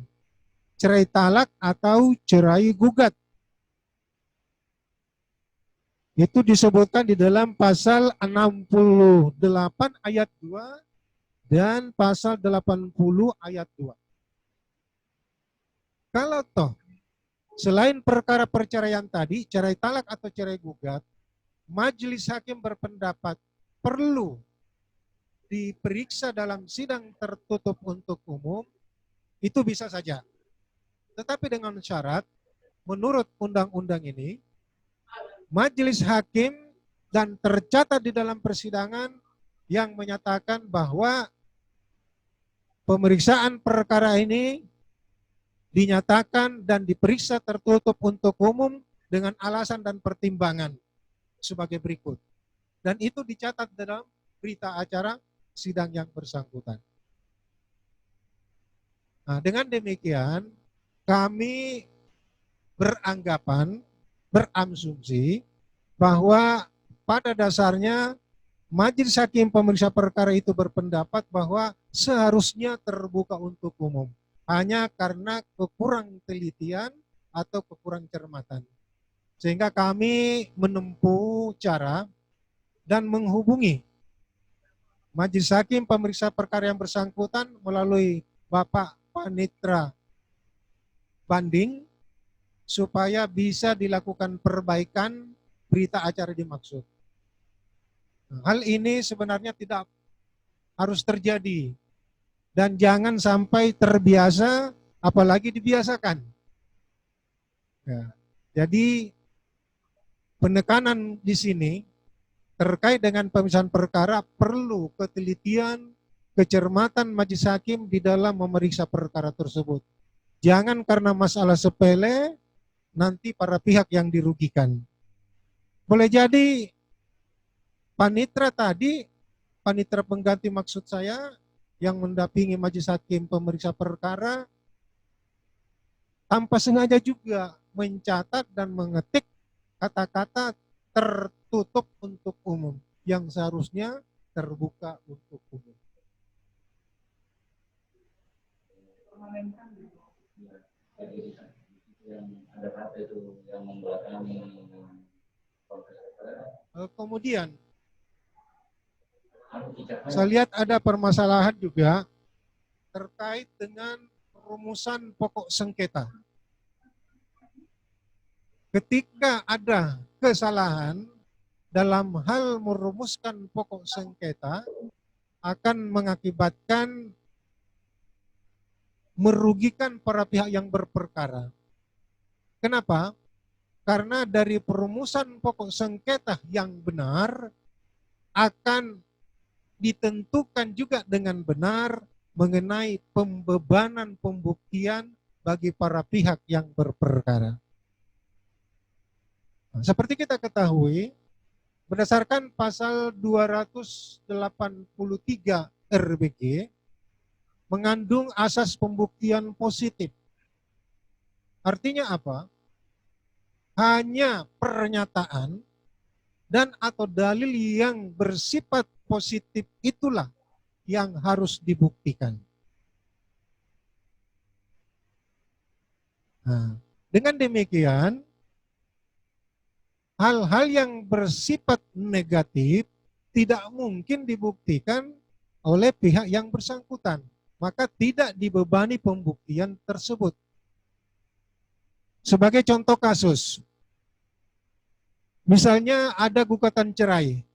cerai talak atau cerai gugat. Itu disebutkan di dalam pasal 68 ayat 2 dan pasal 80 ayat 2. Kalau toh selain perkara perceraian tadi, cerai talak atau cerai gugat, majelis hakim berpendapat perlu diperiksa dalam sidang tertutup untuk umum, itu bisa saja. Tetapi dengan syarat, menurut undang-undang ini, majelis hakim dan tercatat di dalam persidangan yang menyatakan bahwa pemeriksaan perkara ini dinyatakan dan diperiksa tertutup untuk umum dengan alasan dan pertimbangan sebagai berikut. Dan itu dicatat dalam berita acara sidang yang bersangkutan. Nah, dengan demikian kami berasumsi bahwa pada dasarnya majelis hakim pemeriksa perkara itu berpendapat bahwa seharusnya terbuka untuk umum hanya karena kekurang telitian atau kekurang cermatan. Sehingga kami menempuh cara dan menghubungi majelis hakim pemeriksa perkara yang bersangkutan melalui Bapak Panitra Banding supaya bisa dilakukan perbaikan berita acara dimaksud. Hal ini sebenarnya tidak harus terjadi dan jangan sampai terbiasa, apalagi dibiasakan. Ya, jadi penekanan di sini terkait dengan pemeriksaan perkara perlu ketelitian, kecermatan majelis hakim di dalam memeriksa perkara tersebut. Jangan karena masalah sepele nanti para pihak yang dirugikan. Boleh jadi panitra tadi, panitra pengganti maksud saya, yang mendampingi majelis hakim pemeriksa perkara, tanpa sengaja juga mencatat dan mengetik kata-kata tertutup untuk umum, yang seharusnya terbuka untuk umum.
Yang ada kata itu yang membelakangi
Kemudian saya lihat ada permasalahan juga terkait dengan rumusan pokok sengketa. Ketika ada kesalahan dalam hal merumuskan pokok sengketa akan mengakibatkan merugikan para pihak yang berperkara. Kenapa? Karena dari perumusan pokok sengketa yang benar akan ditentukan juga dengan benar mengenai pembebanan pembuktian bagi para pihak yang berperkara. Nah, seperti kita ketahui, berdasarkan pasal 283 RBG, mengandung asas pembuktian positif. Artinya apa? Hanya pernyataan dan atau dalil yang bersifat positif itulah yang harus dibuktikan. Nah, dengan demikian, hal-hal yang bersifat negatif tidak mungkin dibuktikan oleh pihak yang bersangkutan maka tidak dibebani pembuktian tersebut. Sebagai contoh kasus, misalnya ada gugatan cerai.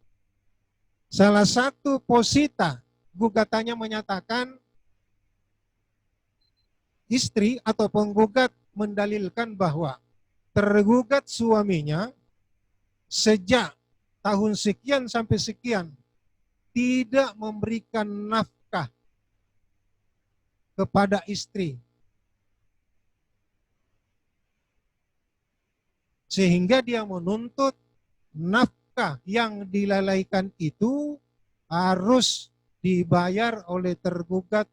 Salah satu posita gugatannya menyatakan istri atau penggugat mendalilkan bahwa tergugat suaminya sejak tahun sekian sampai sekian tidak memberikan nafkah kepada istri. Sehingga dia menuntut nafkah yang dilalaikan itu harus dibayar oleh tergugat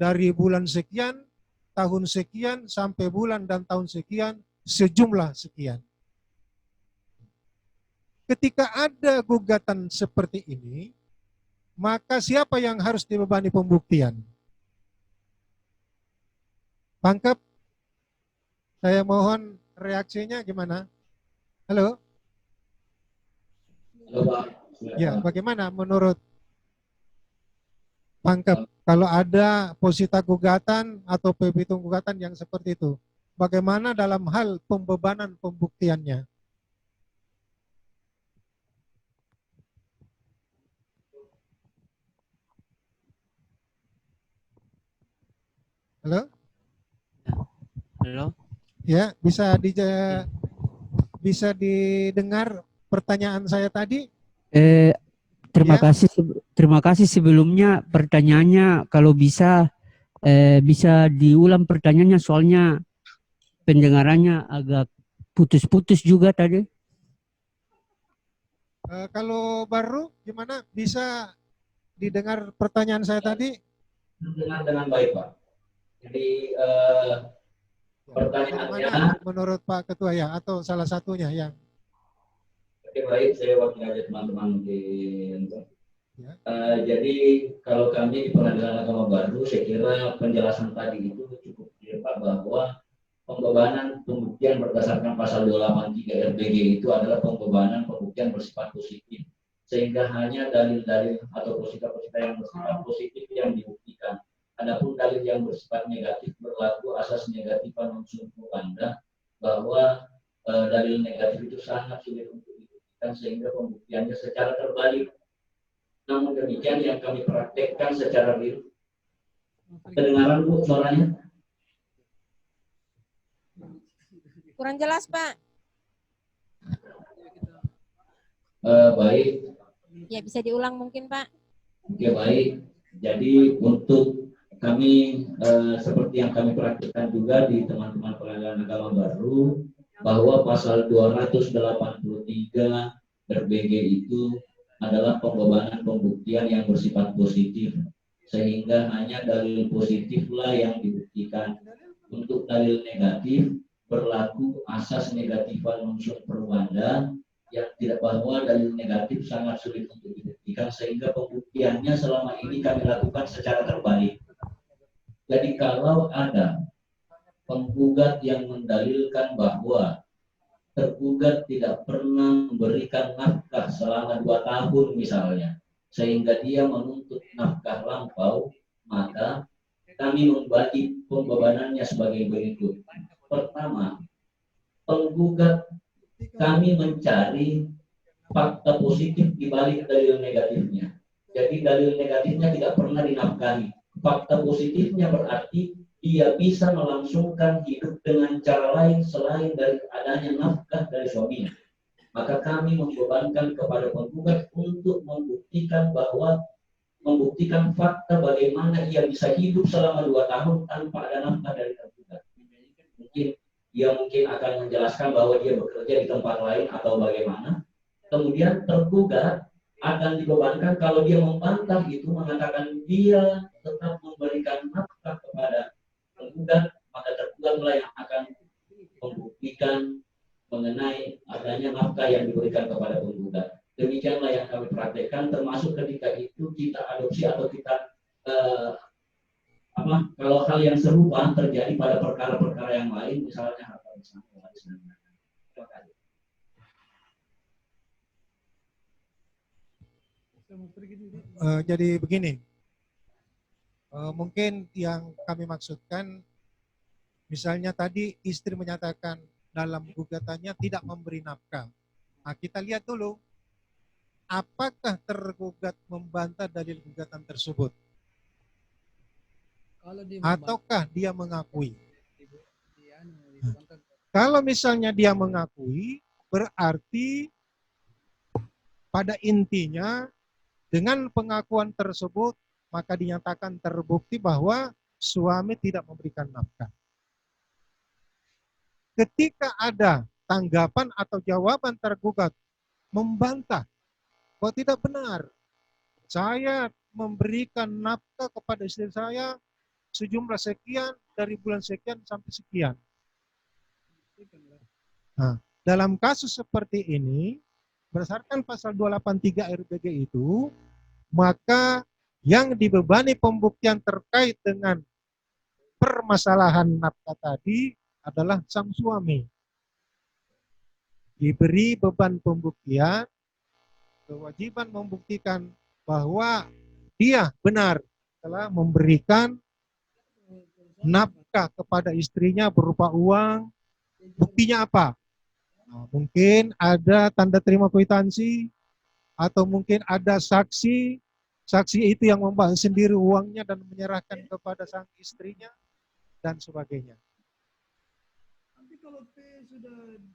dari bulan sekian, tahun sekian, sampai bulan dan tahun sekian, sejumlah sekian. Ketika ada gugatan seperti ini, maka siapa yang harus dibebani pembuktian? Pangkep, saya mohon reaksinya gimana? Halo?
Halo Pak.
Ya, bagaimana menurut Pangkep? Kalau ada posita gugatan atau pepitung gugatan yang seperti itu, bagaimana dalam hal pembebanan pembuktiannya? Halo?
Halo.
Ya, bisa didengar pertanyaan saya tadi?
Terima
Ya.
kasih. Terima kasih sebelumnya pertanyaannya kalau bisa bisa diulang pertanyaannya soalnya pendengarannya agak putus-putus juga tadi.
Kalau baru gimana? Bisa didengar pertanyaan saya tadi?
Dengan baik Pak. Jadi pertanyaannya,
Mana menurut Pak Ketua ya, atau salah satunya yang
oke baik, saya wakil aja teman-teman di
ya.
Jadi kalau kami di Pengadilan Agama Baru, saya kira penjelasan tadi itu cukup clear Pak, bahwa pembebanan pembuktian berdasarkan pasal 283 RBG itu adalah pembebanan pembuktian bersifat positif, sehingga hanya dalil-dalil atau posita-posita yang bersifat positif yang dibuktikan. Adapun dalil yang bersifat negatif berlaku asas negatifan unsur propaganda, bahwa dalil negatif itu sangat sulit untuk dibuktikan sehingga pembuktiannya secara terbalik. Namun demikian yang kami praktekkan secara real. Kedengaran Bu suaranya?
Kurang jelas, Pak.
Baik.
Ya, bisa diulang mungkin, Pak.
Oke baik. Jadi untuk kami seperti yang kami praktikkan juga di teman-teman Pengadilan Agama Baru, bahwa pasal 283 RBG itu adalah pembebanan pembuktian yang bersifat positif, sehingga hanya dalil positiflah yang dibuktikan. Untuk dalil negatif berlaku asas negatifan unsur propaganda, yang tidak, bahwa dalil negatif sangat sulit untuk dibuktikan sehingga pembuktiannya selama ini kami lakukan secara terbalik. Jadi kalau ada penggugat yang mendalilkan bahwa tergugat tidak pernah memberikan nafkah selama 2 tahun misalnya, sehingga dia menuntut nafkah lampau, maka kami membagi pembebanannya sebagai berikut. Pertama, penggugat kami mencari fakta positif di balik dalil negatifnya. Jadi dalil negatifnya tidak pernah dinafkahi. Fakta positifnya berarti dia bisa melangsungkan hidup dengan cara lain selain dari adanya nafkah dari suaminya. Maka kami membebankan kepada penggugat untuk membuktikan fakta bagaimana ia bisa hidup selama 2 tahun tanpa ada nafkah dari tergugat. Mungkin akan menjelaskan bahwa dia bekerja di tempat lain atau bagaimana. Kemudian tergugat akan dibebankan kalau dia membantah itu, mengatakan dia tetap memberikan nafkah kepada tergugat, maka tergugatlah yang akan membuktikan mengenai adanya nafkah yang diberikan kepada penggugat. Demikianlah yang kami praktekkan, termasuk ketika itu kita adopsi atau kita kalau hal yang serupa terjadi pada perkara-perkara yang lain, misalnya harta bersama waris dan lain-lain. Terima kasih.
Jadi begini, Mungkin yang kami maksudkan, misalnya tadi istri menyatakan dalam gugatannya tidak memberi nafkah. Nah, kita lihat dulu, apakah tergugat membantah dalil gugatan tersebut,
Kalau dia
ataukah dia mengakui?
membantah,
Kalau misalnya dia mengakui, berarti pada intinya dengan pengakuan tersebut maka dinyatakan terbukti bahwa suami tidak memberikan nafkah. Ketika ada tanggapan atau jawaban tergugat membantah bahwa tidak benar, saya memberikan nafkah kepada istri saya sejumlah sekian dari bulan sekian sampai sekian. Nah, dalam kasus seperti ini, berdasarkan pasal 283 RPG itu, maka yang dibebani pembuktian terkait dengan permasalahan nafkah tadi adalah sang suami. Diberi beban pembuktian, kewajiban membuktikan bahwa dia benar telah memberikan nafkah kepada istrinya berupa uang. Buktinya apa? Nah, mungkin ada tanda terima kwitansi, atau mungkin ada saksi. Saksi itu yang membahas sendiri uangnya dan menyerahkan kepada sang istrinya dan sebagainya.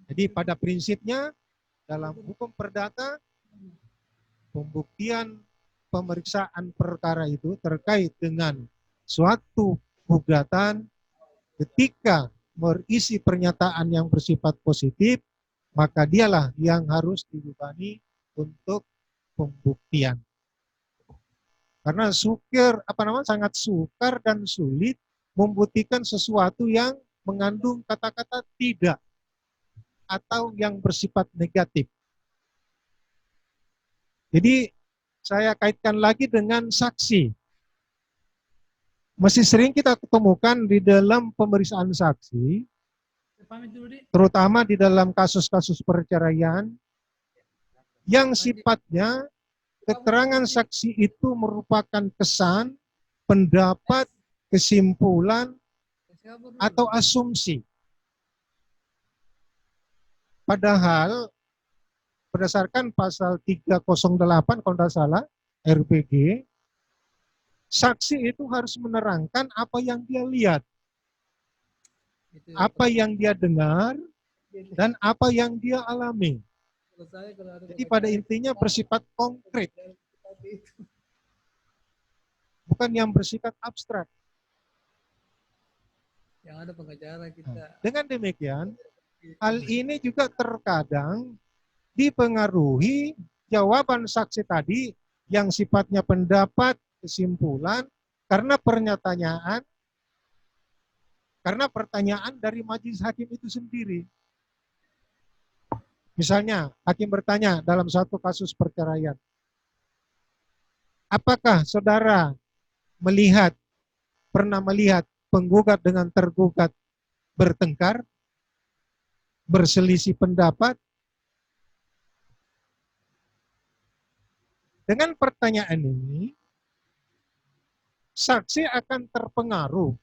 Jadi pada prinsipnya dalam hukum perdata, pembuktian pemeriksaan perkara itu terkait dengan suatu gugatan ketika berisi pernyataan yang bersifat positif, maka dialah yang harus dibebani untuk pembuktian. Karena sangat sukar dan sulit membuktikan sesuatu yang mengandung kata-kata tidak atau yang bersifat negatif. Jadi saya kaitkan lagi dengan saksi. Masih sering kita ketemukan di dalam pemeriksaan saksi, terutama di dalam kasus-kasus perceraian, yang sifatnya keterangan saksi itu merupakan kesan, pendapat, kesimpulan, atau asumsi. Padahal berdasarkan pasal 308 kalau tidak salah RPG, saksi itu harus menerangkan apa yang dia lihat, apa yang dia dengar, dan apa yang dia alami. Jadi pada intinya bersifat konkret, bukan yang bersifat abstrak.
yang ada pengacara kita.
Dengan demikian, hal ini juga terkadang dipengaruhi jawaban saksi tadi yang sifatnya pendapat, kesimpulan, karena pertanyaan dari majelis hakim itu sendiri. Misalnya, hakim bertanya dalam satu kasus perceraian, apakah saudara pernah melihat penggugat dengan tergugat bertengkar, berselisih pendapat? Dengan pertanyaan ini, saksi akan terpengaruh.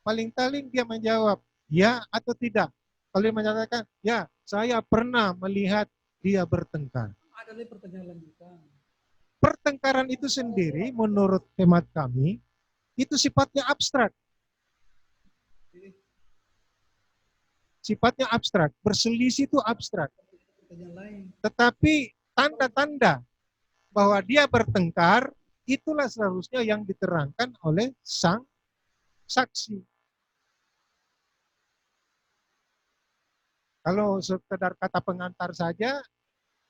Paling-paling dia menjawab ya atau tidak. Kalau dia menyatakan, ya saya pernah melihat dia bertengkar.
Ada lagi pertanyaan lanjutan.
Pertengkaran itu sendiri menurut hemat kami, itu sifatnya abstrak. Sifatnya abstrak, berselisih itu abstrak. Tetapi tanda-tanda bahwa dia bertengkar, itulah seharusnya yang diterangkan oleh sang saksi. Kalau sekedar kata pengantar saja,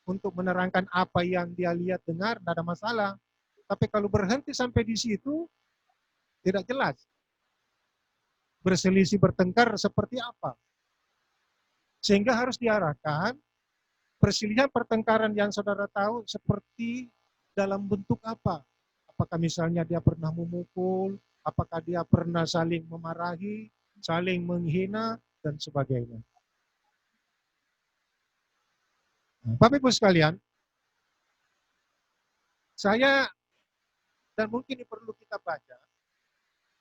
untuk menerangkan apa yang dia lihat dengar, tidak ada masalah. Tapi kalau berhenti sampai di situ, tidak jelas. Berselisih bertengkar seperti apa. Sehingga harus diarahkan, perselisihan pertengkaran yang saudara tahu seperti dalam bentuk apa. Apakah misalnya dia pernah memukul, apakah dia pernah saling memarahi, saling menghina, dan sebagainya. Bapak Ibu sekalian, saya dan mungkin ini perlu kita baca,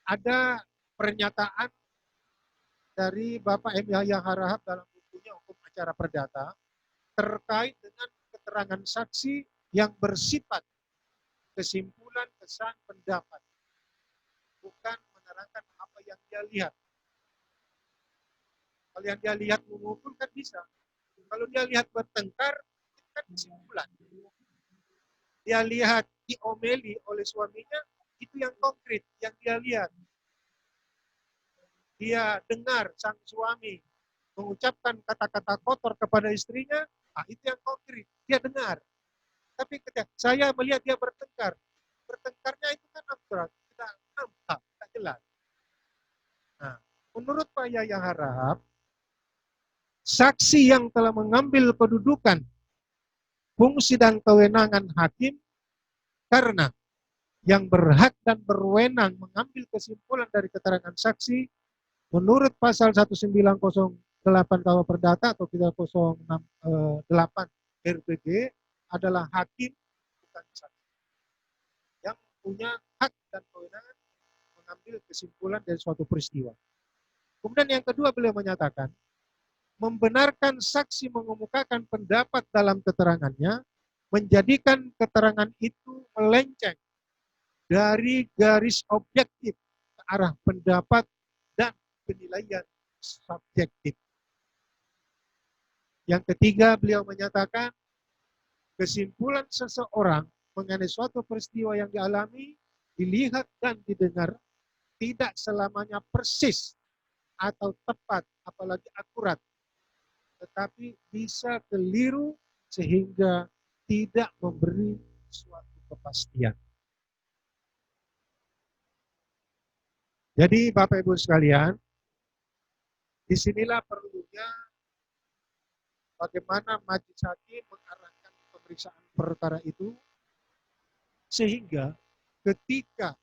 ada pernyataan dari Bapak M. Yahya Harahap dalam bukunya Hukum Acara Perdata terkait dengan keterangan saksi yang bersifat kesimpulan, kesan, pendapat, bukan menerangkan apa yang dia lihat. Kalau yang dia lihat mengumpul kan bisa. Kalau dia lihat bertengkar, itu kan kesimpulan. Dia lihat diomeli oleh suaminya, itu yang konkret, yang dia lihat. Dia dengar sang suami mengucapkan kata-kata kotor kepada istrinya, itu yang konkret, dia dengar. Tapi ketika saya melihat dia bertengkar, bertengkarnya itu kan abstrak, tidak nampak, tidak jelas. Nah, menurut Pak Yahya Harahap, saksi yang telah mengambil kedudukan fungsi dan kewenangan hakim karena yang berhak dan berwenang mengambil kesimpulan dari keterangan saksi menurut pasal 1908 KUH Perdata atau 308 RPG adalah hakim, bukan saksi. Yang punya hak dan kewenangan mengambil kesimpulan dari suatu peristiwa. Kemudian yang kedua beliau menyatakan, membenarkan saksi mengemukakan pendapat dalam keterangannya, menjadikan keterangan itu melenceng dari garis objektif ke arah pendapat dan penilaian subjektif. Yang ketiga, beliau menyatakan kesimpulan seseorang mengenai suatu peristiwa yang dialami, dilihat dan didengar tidak selamanya persis atau tepat, apalagi akurat, tetapi bisa keliru sehingga tidak memberi suatu kepastian. Jadi Bapak Ibu sekalian, disinilah perlunya bagaimana majelis hakim mengarahkan pemeriksaan perkara itu sehingga ketika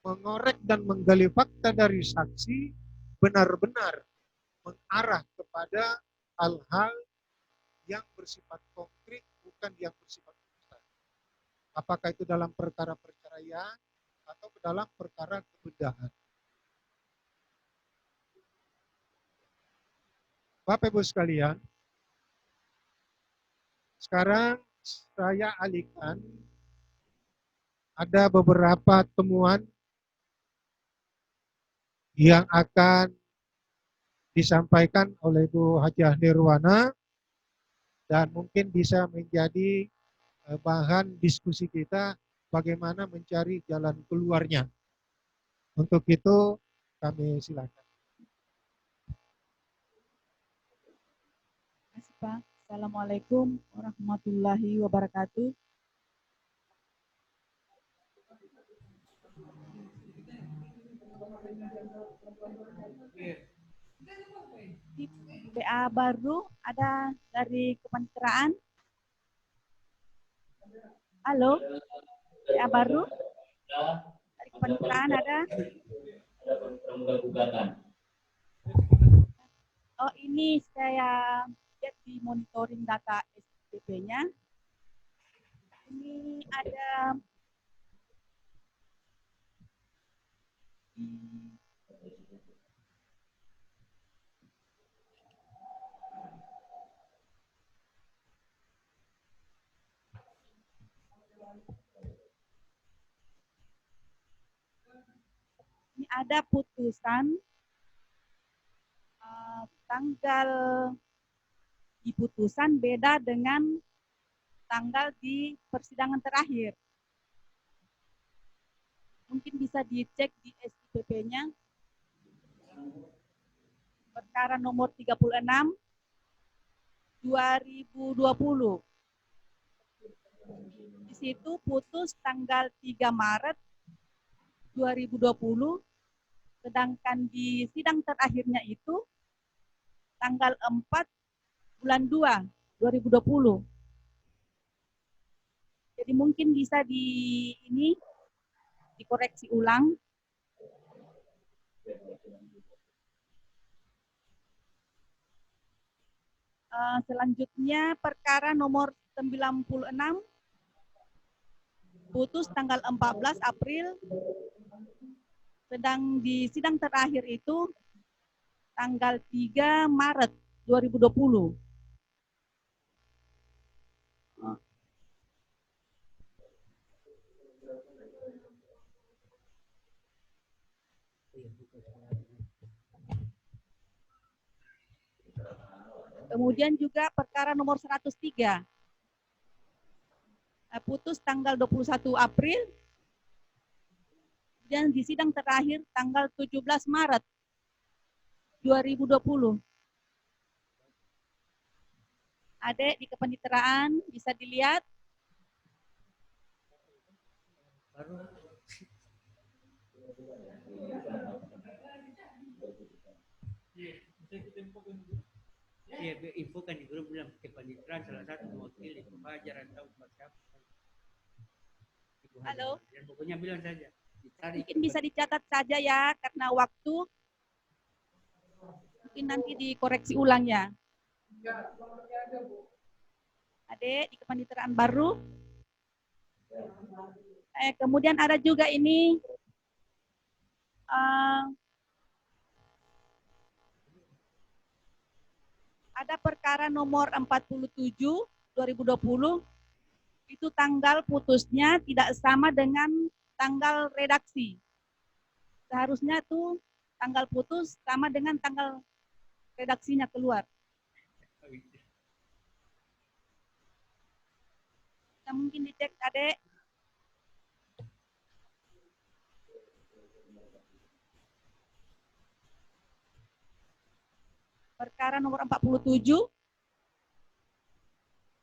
mengorek dan menggali fakta dari saksi benar-benar mengarah kepada hal-hal yang bersifat konkret, bukan yang bersifat abstrak. Apakah itu dalam perkara perceraian atau dalam perkara kebedahan. Bapak Ibu sekalian, sekarang saya alihkan ada beberapa temuan yang akan disampaikan oleh Bu Hajah Nirwana dan mungkin bisa menjadi bahan diskusi kita bagaimana mencari jalan keluarnya. Untuk itu kami silakan.
Terima kasih, Pak. Assalamualaikum warahmatullahi wabarakatuh. Di PA baru ada dari kepaniteraan. Halo, PA baru dari kepaniteraan ada. Oh, ini saya lihat di monitoring data SPP-nya. Ini ada ini ada putusan tanggal di putusan beda dengan tanggal di persidangan terakhir. Mungkin bisa dicek di SIPP-nya. Perkara nomor 36 2020. Di situ putus tanggal 3 Maret 2020, sedangkan di sidang terakhirnya itu tanggal 4 bulan 2 2020. Jadi mungkin bisa dikoreksi ulang. Selanjutnya perkara nomor 96 putus tanggal 14 April sedang di sidang terakhir itu tanggal 3 Maret 2020. Kemudian juga perkara nomor 103, putus tanggal 21 April, dan di sidang terakhir tanggal 17 Maret 2020. Adik di kepaniteraan bisa dilihat.
Iya, info kan di grup bilang kepaniteraan salah satu mewakili Ibu Fajar atau Mbak siapa. Ibu Hajar.
Halo.
Dan pokoknya bilang saja. Ditarik.
Mungkin bisa dicatat saja ya, karena waktu mungkin nanti dikoreksi ulang ya. Adik di kepaniteraan baru. Kemudian ada juga ini ada perkara nomor 47 2020, itu tanggal putusnya tidak sama dengan tanggal redaksi. Seharusnya tuh tanggal putus sama dengan tanggal redaksinya keluar. Nah, mungkin dicek Adek. Perkara nomor 47,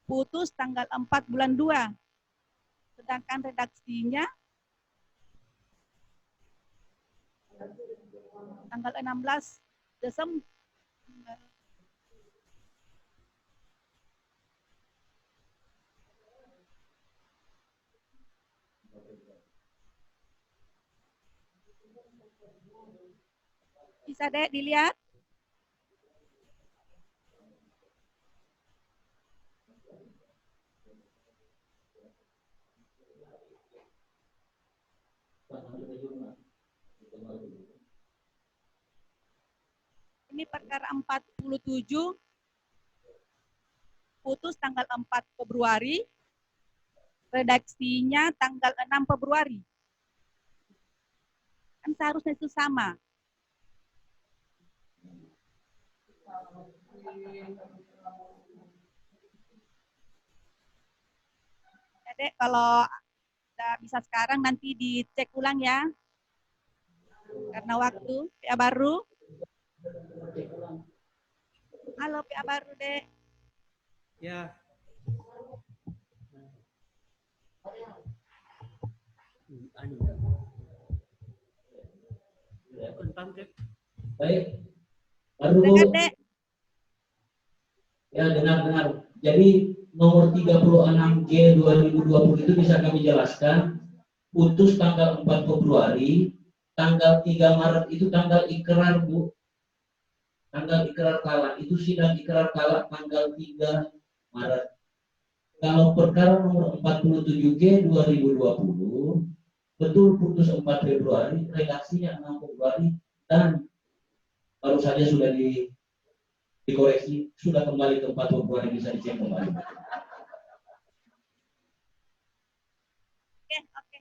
putus tanggal 4 bulan 2. Sedangkan redaksinya tanggal 16 Desember. Bisa Dek dilihat? Ini perkara 47, putus tanggal 4 Februari, redaksinya tanggal 6 Februari. Kan seharusnya itu sama. Jadi kalau udah bisa sekarang nanti dicek ulang ya. Karena waktu PA baru. Halo PA baru, Dek.
Ya.
Baik. Baru
Dengar, Dek.
ya dengar. Jadi nomor 36G 2020 itu bisa kami jelaskan, putus tanggal 4 Februari, tanggal 3 Maret itu tanggal ikrar, Bu. Tanggal ikrar kalah, itu sidang ikrar kalah tanggal 3 Maret. Kalau perkara nomor 47G 2020, betul putus 4 Februari, redaksinya 6 Februari, dan baru saja sudah dikoreksi, sudah kembali ke 4 Februari, bisa dicek kembali.
Oke.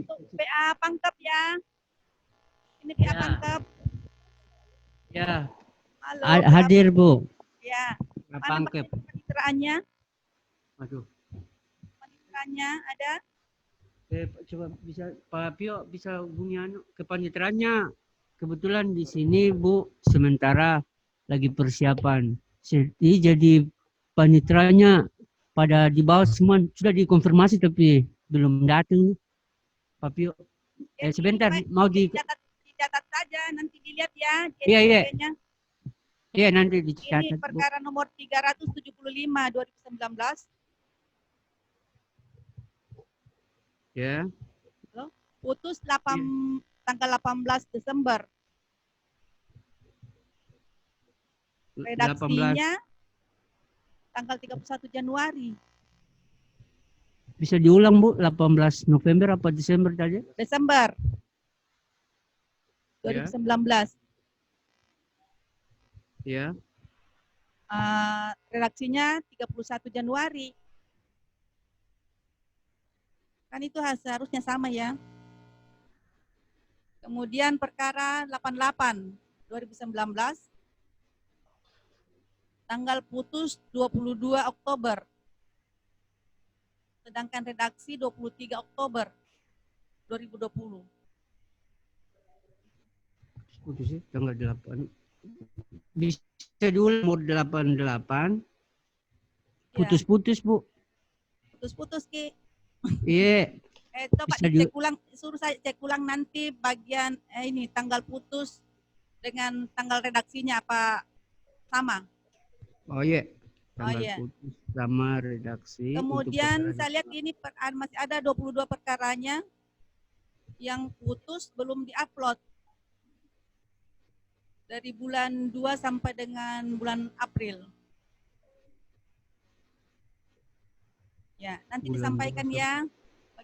Untuk PA Pangkep ya. Ini PA
Ya.
Pangkep.
Ya.
Halo.
Hadir Bu.
Ya. Mana
Pangkep.
paniteraannya?
Aduh.
Paniteraannya ada?
Coba bisa Pak Pio bisa hubungi kepaniteranya. Kebetulan di sini Bu sementara lagi persiapan. Jadi paniteranya pada di bawah semua sudah dikonfirmasi tapi belum datang. Pak Pio. Sebentar mau
Dicatat saja, nanti dilihat ya.
Iya.
JDP-nya.
Iya nanti
Ini
dicatat Bu.
perkara nomor 375 2019.
Ya.
Putus tanggal 18 Desember. Redaksinya tanggal 31 Januari.
Bisa diulang Bu, 18 November apa Desember tadi?
Desember.
Ya.
2019.
Ya.
Redaksinya 31 Januari. Kan itu seharusnya sama ya. Kemudian perkara 88 2019. Tanggal putus 22 Oktober. Sedangkan redaksi 23 Oktober 2020.
Putus ya, tanggal 8. Bisa diulang nomor 88. Putus-putus, Bu.
Putus-putus Ki.
Iya.
Coba
Bisa
dicek ulang, suruh saya cek ulang nanti bagian ini tanggal putus dengan tanggal redaksinya apa sama.
Oh iya.
Oh,
Tanggal
iya.
putus sama redaksi. untuk
Kemudian
perkara
saya lihat ini masih ada 22 perkaranya yang putus belum diupload. Dari bulan 2 sampai dengan bulan April. Ya, nanti
Bulan
disampaikan
2
ya.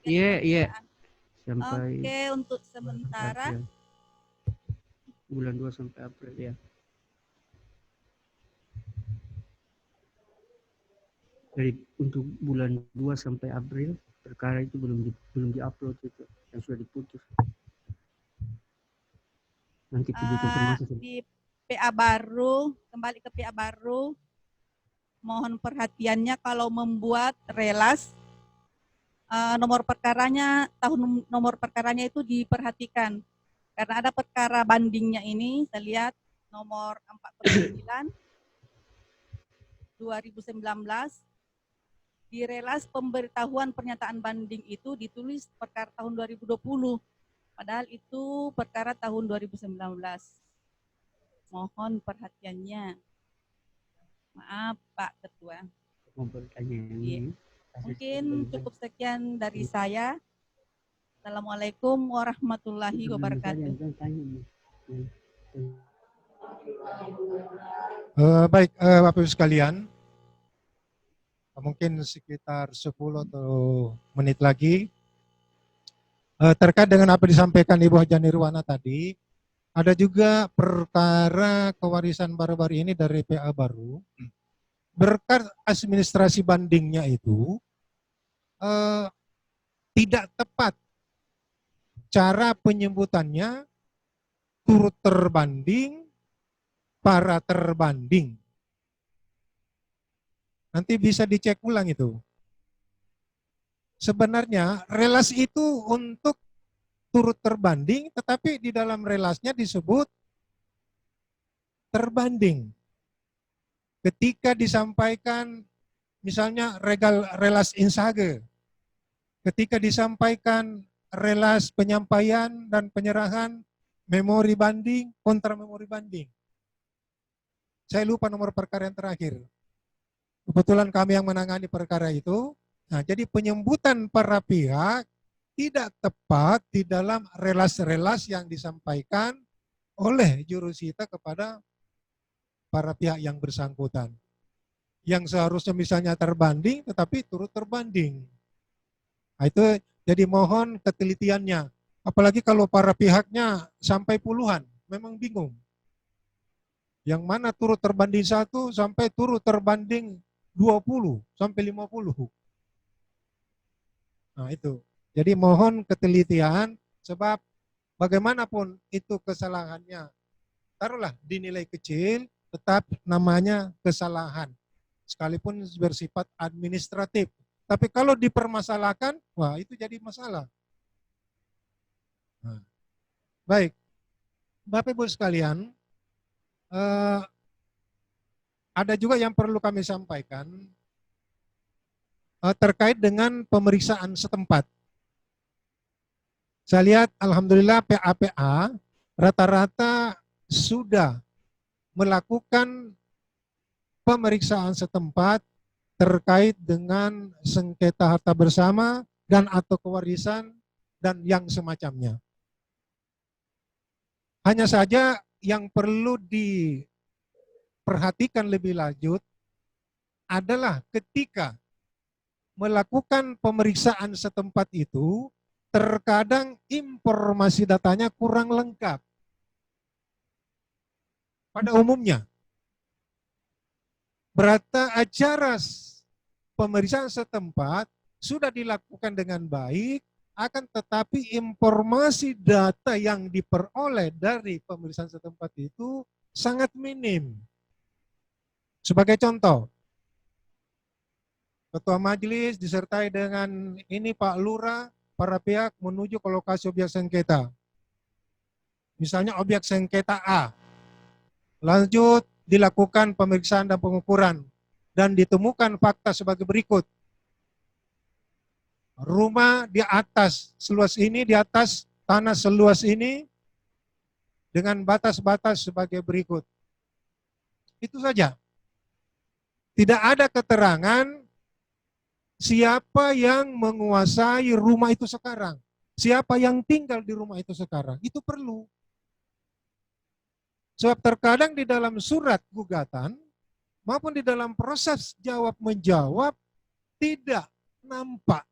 Iya, iya.
pemeriksaan.
Sampai
Oke, untuk sementara.
April. Bulan 2 sampai April ya. Dari untuk bulan 2 sampai April perkara itu belum diupload itu yang sudah diputus. Nanti perlu konfirmasi.
Di PA baru, kembali ke PA baru, mohon perhatiannya kalau membuat relas, nomor perkaranya, tahun nomor perkaranya itu diperhatikan. Karena ada perkara bandingnya ini, saya lihat nomor 49 2019, di relas pemberitahuan pernyataan banding itu ditulis perkara tahun 2020. Padahal itu perkara tahun 2019. Mohon perhatiannya. Maaf Pak Ketua.
Mau bertanya yang
Iya.
ini.
Mungkin cukup sekian dari saya. Assalamualaikum warahmatullahi wabarakatuh.
Baik, Bapak Ibu sekalian, mungkin sekitar 10 atau menit lagi. Terkait dengan apa disampaikan Ibu Haja Nirwana tadi, ada juga perkara kewarisan baru-baru ini dari PA baru. Berkat administrasi bandingnya itu tidak tepat cara penyebutannya, turut terbanding, para terbanding. Nanti bisa dicek ulang itu. Sebenarnya relas itu untuk turut terbanding, tetapi di dalam relasnya disebut terbanding. Ketika disampaikan misalnya relas insage, ketika disampaikan relas penyampaian dan penyerahan memori banding, kontra memori banding. Saya lupa nomor perkara yang terakhir. Kebetulan kami yang menangani perkara itu. Nah, jadi penyebutan para pihak tidak tepat di dalam relas-relas yang disampaikan oleh jurusita kepada para pihak yang bersangkutan. Yang seharusnya misalnya terbanding, tetapi turut terbanding. Nah, itu jadi mohon ketelitiannya. Apalagi kalau para pihaknya sampai puluhan, memang bingung. Yang mana turut terbanding 1 sampai turut terbanding 20 sampai 50. Nah itu, jadi mohon ketelitian sebab bagaimanapun itu kesalahannya, taruhlah dinilai kecil, tetap namanya kesalahan, sekalipun bersifat administratif. Tapi kalau dipermasalahkan, wah itu jadi masalah. Nah, baik, Bapak Ibu sekalian, ada juga yang perlu kami sampaikan, terkait dengan pemeriksaan setempat. Saya lihat alhamdulillah PA-PA rata-rata sudah melakukan pemeriksaan setempat terkait dengan sengketa harta bersama dan atau kewarisan dan yang semacamnya. Hanya saja yang perlu diperhatikan lebih lanjut adalah ketika melakukan pemeriksaan setempat itu, terkadang informasi datanya kurang lengkap. pada umumnya. Berata acara pemeriksaan setempat sudah dilakukan dengan baik, akan tetapi informasi data yang diperoleh dari pemeriksaan setempat itu sangat minim. Sebagai contoh, Ketua Majelis disertai dengan ini Pak Lurah, para pihak menuju ke lokasi objek sengketa. Misalnya objek sengketa A. Lanjut dilakukan pemeriksaan dan pengukuran dan ditemukan fakta sebagai berikut. Rumah di atas seluas ini, di atas tanah seluas ini dengan batas-batas sebagai berikut. Itu saja. Tidak ada keterangan siapa yang menguasai rumah itu sekarang. Siapa yang tinggal di rumah itu sekarang. Itu perlu. Sebab terkadang di dalam surat gugatan maupun di dalam proses jawab-menjawab tidak nampak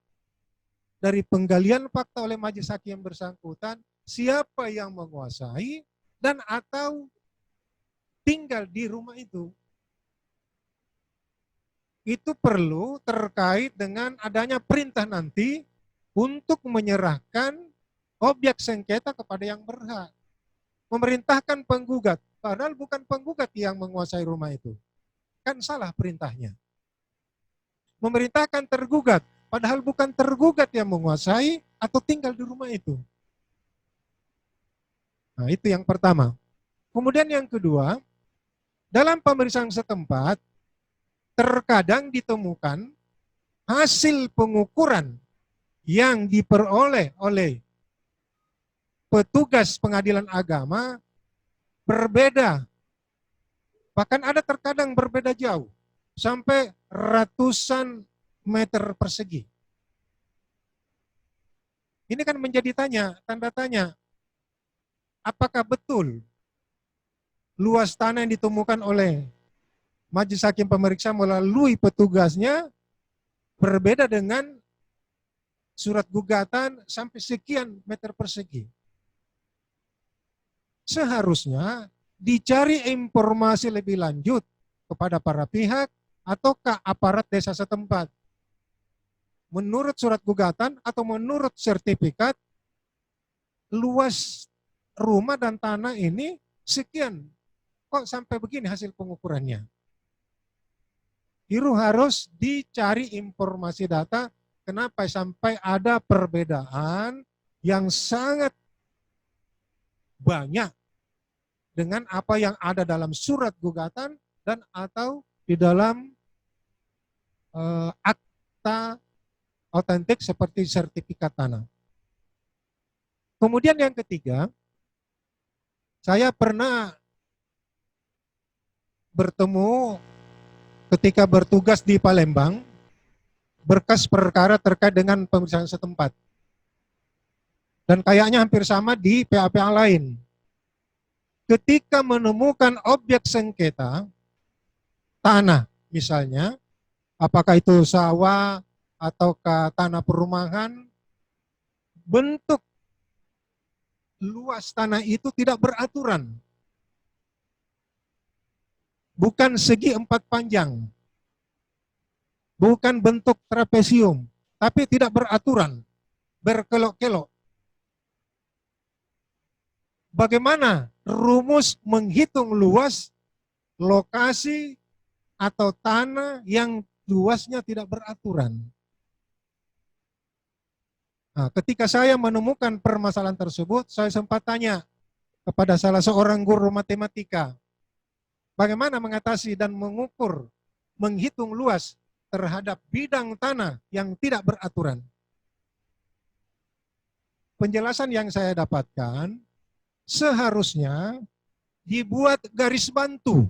dari penggalian fakta oleh majelis hakim yang bersangkutan siapa yang menguasai dan atau tinggal di rumah itu. Itu perlu terkait dengan adanya perintah nanti untuk menyerahkan objek sengketa kepada yang berhak. Memerintahkan penggugat, padahal bukan penggugat yang menguasai rumah itu. Kan salah perintahnya. Memerintahkan tergugat, padahal bukan tergugat yang menguasai atau tinggal di rumah itu. Nah, itu yang pertama. Kemudian yang kedua, dalam pemeriksaan setempat, terkadang ditemukan hasil pengukuran yang diperoleh oleh petugas pengadilan agama berbeda. Bahkan ada terkadang berbeda jauh, sampai ratusan meter persegi. Ini kan menjadi tanda tanya, apakah betul luas tanah yang ditemukan oleh majelis hakim pemeriksa melalui petugasnya berbeda dengan surat gugatan sampai sekian meter persegi. Seharusnya dicari informasi lebih lanjut kepada para pihak ataukah aparat desa setempat. Menurut surat gugatan atau menurut sertifikat, luas rumah dan tanah ini sekian. Kok sampai begini hasil pengukurannya? Itu harus dicari informasi data kenapa sampai ada perbedaan yang sangat banyak dengan apa yang ada dalam surat gugatan dan atau di dalam akta otentik seperti sertifikat tanah. Kemudian yang ketiga, saya pernah bertemu ketika bertugas di Palembang, berkas perkara terkait dengan pemeriksaan setempat. Dan kayaknya hampir sama di PA-PA lain. Ketika menemukan objek sengketa, tanah misalnya, apakah itu sawah ataukah tanah perumahan, bentuk luas tanah itu tidak beraturan. Bukan segi empat panjang, bukan bentuk trapesium, tapi tidak beraturan, berkelok-kelok. Bagaimana rumus menghitung luas lokasi atau tanah yang luasnya tidak beraturan? Nah, ketika saya menemukan permasalahan tersebut, saya sempat tanya kepada salah seorang guru matematika, bagaimana mengatasi dan mengukur, menghitung luas terhadap bidang tanah yang tidak beraturan. Penjelasan yang saya dapatkan, seharusnya dibuat garis bantu.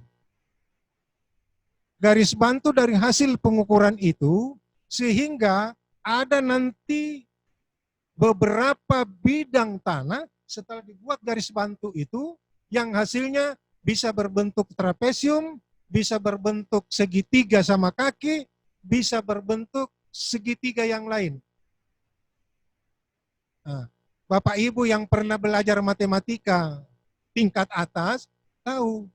Garis bantu dari hasil pengukuran itu, sehingga ada nanti beberapa bidang tanah setelah dibuat garis bantu itu, yang hasilnya bisa berbentuk trapesium, bisa berbentuk segitiga sama kaki, bisa berbentuk segitiga yang lain. Nah, Bapak Ibu yang pernah belajar matematika tingkat atas tahu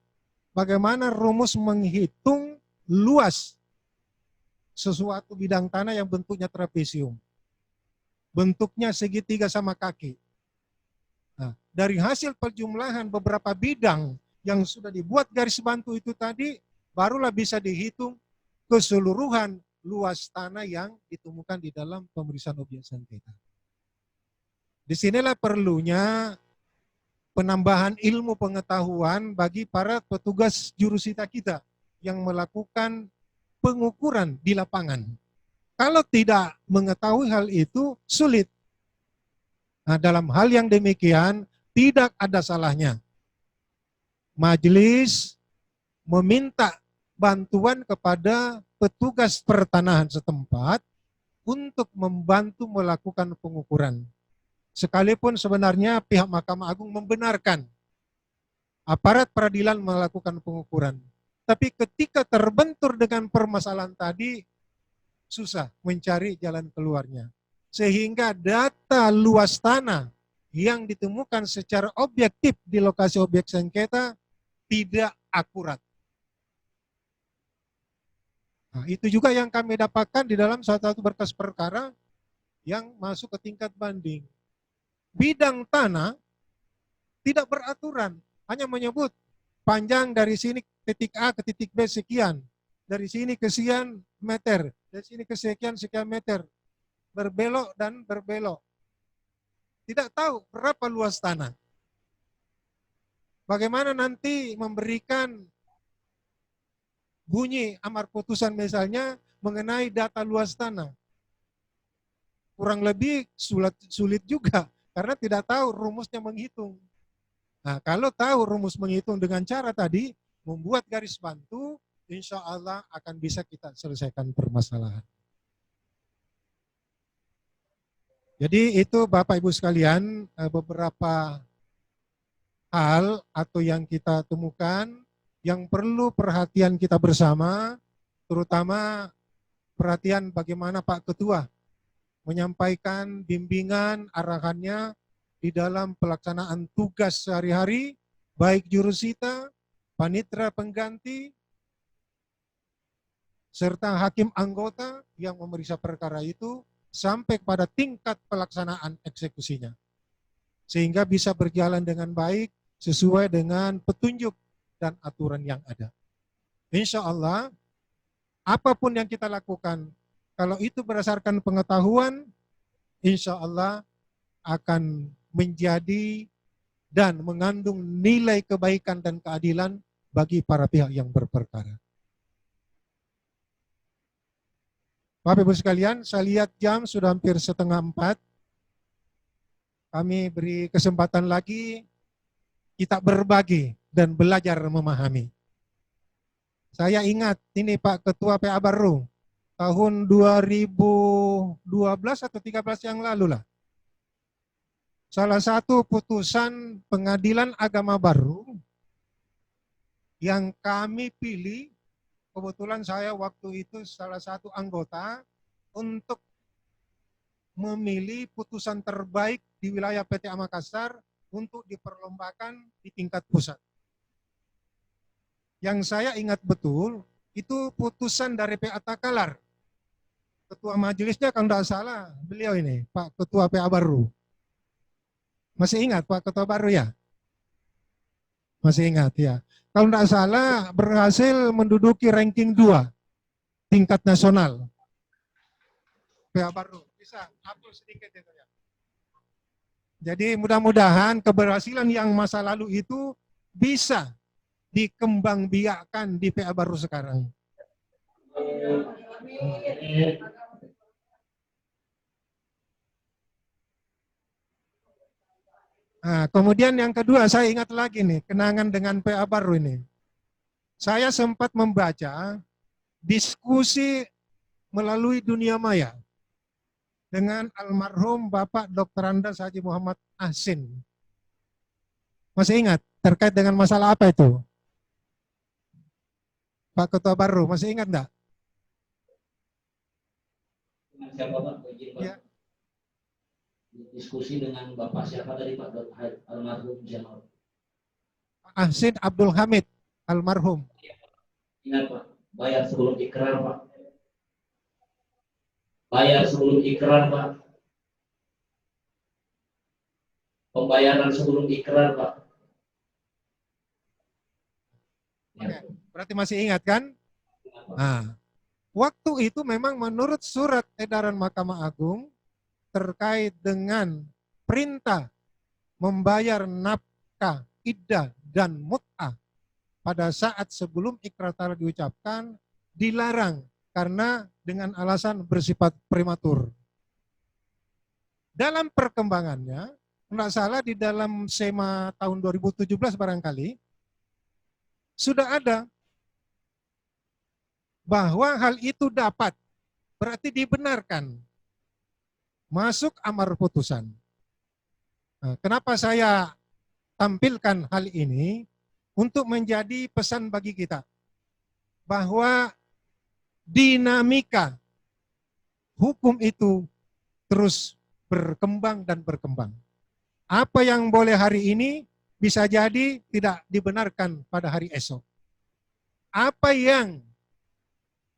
bagaimana rumus menghitung luas sesuatu bidang tanah yang bentuknya trapesium. Bentuknya segitiga sama kaki. Nah, dari hasil perjumlahan beberapa bidang yang sudah dibuat garis bantu itu tadi, barulah bisa dihitung keseluruhan luas tanah yang ditemukan di dalam pemeriksaan objek sengketa. Disinilah perlunya penambahan ilmu pengetahuan bagi para petugas jurusita kita yang melakukan pengukuran di lapangan. Kalau tidak mengetahui hal itu, sulit. Nah, dalam hal yang demikian, tidak ada salahnya majelis meminta bantuan kepada petugas pertanahan setempat untuk membantu melakukan pengukuran. Sekalipun sebenarnya pihak Mahkamah Agung membenarkan aparat peradilan melakukan pengukuran. Tapi ketika terbentur dengan permasalahan tadi, susah mencari jalan keluarnya. Sehingga data luas tanah yang ditemukan secara objektif di lokasi objek sengketa tidak akurat. Nah, itu juga yang kami dapatkan di dalam salah satu berkas perkara yang masuk ke tingkat banding. Bidang tanah tidak beraturan, hanya menyebut panjang dari sini titik A ke titik B sekian, dari sini ke sekian meter, dari sini ke sekian meter, berbelok dan berbelok. Tidak tahu berapa luas tanah. Bagaimana nanti memberikan bunyi amar putusan misalnya mengenai data luas tanah. Kurang lebih sulit juga, karena tidak tahu rumusnya menghitung. Nah, kalau tahu rumus menghitung dengan cara tadi, membuat garis bantu, insya Allah akan bisa kita selesaikan permasalahan. Jadi itu Bapak Ibu sekalian beberapa hal atau yang kita temukan yang perlu perhatian kita bersama, terutama perhatian bagaimana Pak Ketua menyampaikan bimbingan arahannya di dalam pelaksanaan tugas sehari-hari, baik jurusita, panitera pengganti, serta hakim anggota yang memeriksa perkara itu, sampai pada tingkat pelaksanaan eksekusinya. Sehingga bisa berjalan dengan baik sesuai dengan petunjuk dan aturan yang ada. Insya Allah, apapun yang kita lakukan, kalau itu berdasarkan pengetahuan, insya Allah akan menjadi dan mengandung nilai kebaikan dan keadilan bagi para pihak yang berperkara. Bapak Ibu sekalian, saya lihat jam sudah hampir 3:30. Kami beri kesempatan lagi kita berbagi dan belajar memahami. Saya ingat ini Pak Ketua PA Baru, tahun 2012 atau 13 yang lalu lah. Salah satu putusan Pengadilan Agama Baru yang kami pilih, kebetulan saya waktu itu salah satu anggota untuk memilih putusan terbaik di wilayah PTA Makassar untuk diperlombakan di tingkat pusat. Yang saya ingat betul, itu putusan dari PA Takalar. Ketua majelisnya kalau tidak salah, beliau ini, Pak Ketua PA Baru. Masih ingat Pak Ketua Baru ya? Masih ingat ya. Kalau tidak salah berhasil menduduki ranking 2 tingkat nasional. PA Baru. Bisa hapus sedikit itu ya. Jadi mudah-mudahan keberhasilan yang masa lalu itu bisa dikembangbiakkan di PA Baru sekarang. Nah, kemudian yang kedua saya ingat lagi nih, kenangan dengan PA Baru ini. Saya sempat membaca diskusi melalui dunia maya dengan almarhum Bapak Dr. Andes Haji Muhammad Ahsin. Masih ingat terkait dengan masalah apa itu? Pak Ketua Baru, masih ingat enggak?
Siapa Pak? Izin, Pak.
Ya.
Diskusi dengan Bapak siapa tadi Pak? Almarhum Jamal.
Ahsin Abdul Hamid. almarhum.
Ingat Pak, bayar sebelum ikrar Pak. Bayar sebelum ikrar Pak. Pembayaran sebelum ikrar Pak.
Oke, berarti masih ingat kan? Nah, waktu itu memang menurut surat edaran Mahkamah Agung terkait dengan perintah membayar nafkah, iddah, dan mut'ah pada saat sebelum ikrar talak diucapkan dilarang karena dengan alasan bersifat prematur. Dalam perkembangannya, tidak salah di dalam SEMA tahun 2017 barangkali, sudah ada bahwa hal itu dapat, berarti dibenarkan, masuk amar putusan. Nah, kenapa saya tampilkan hal ini? Untuk menjadi pesan bagi kita, bahwa dinamika hukum itu terus berkembang dan berkembang. Apa yang boleh hari ini bisa jadi tidak dibenarkan pada hari esok. Apa yang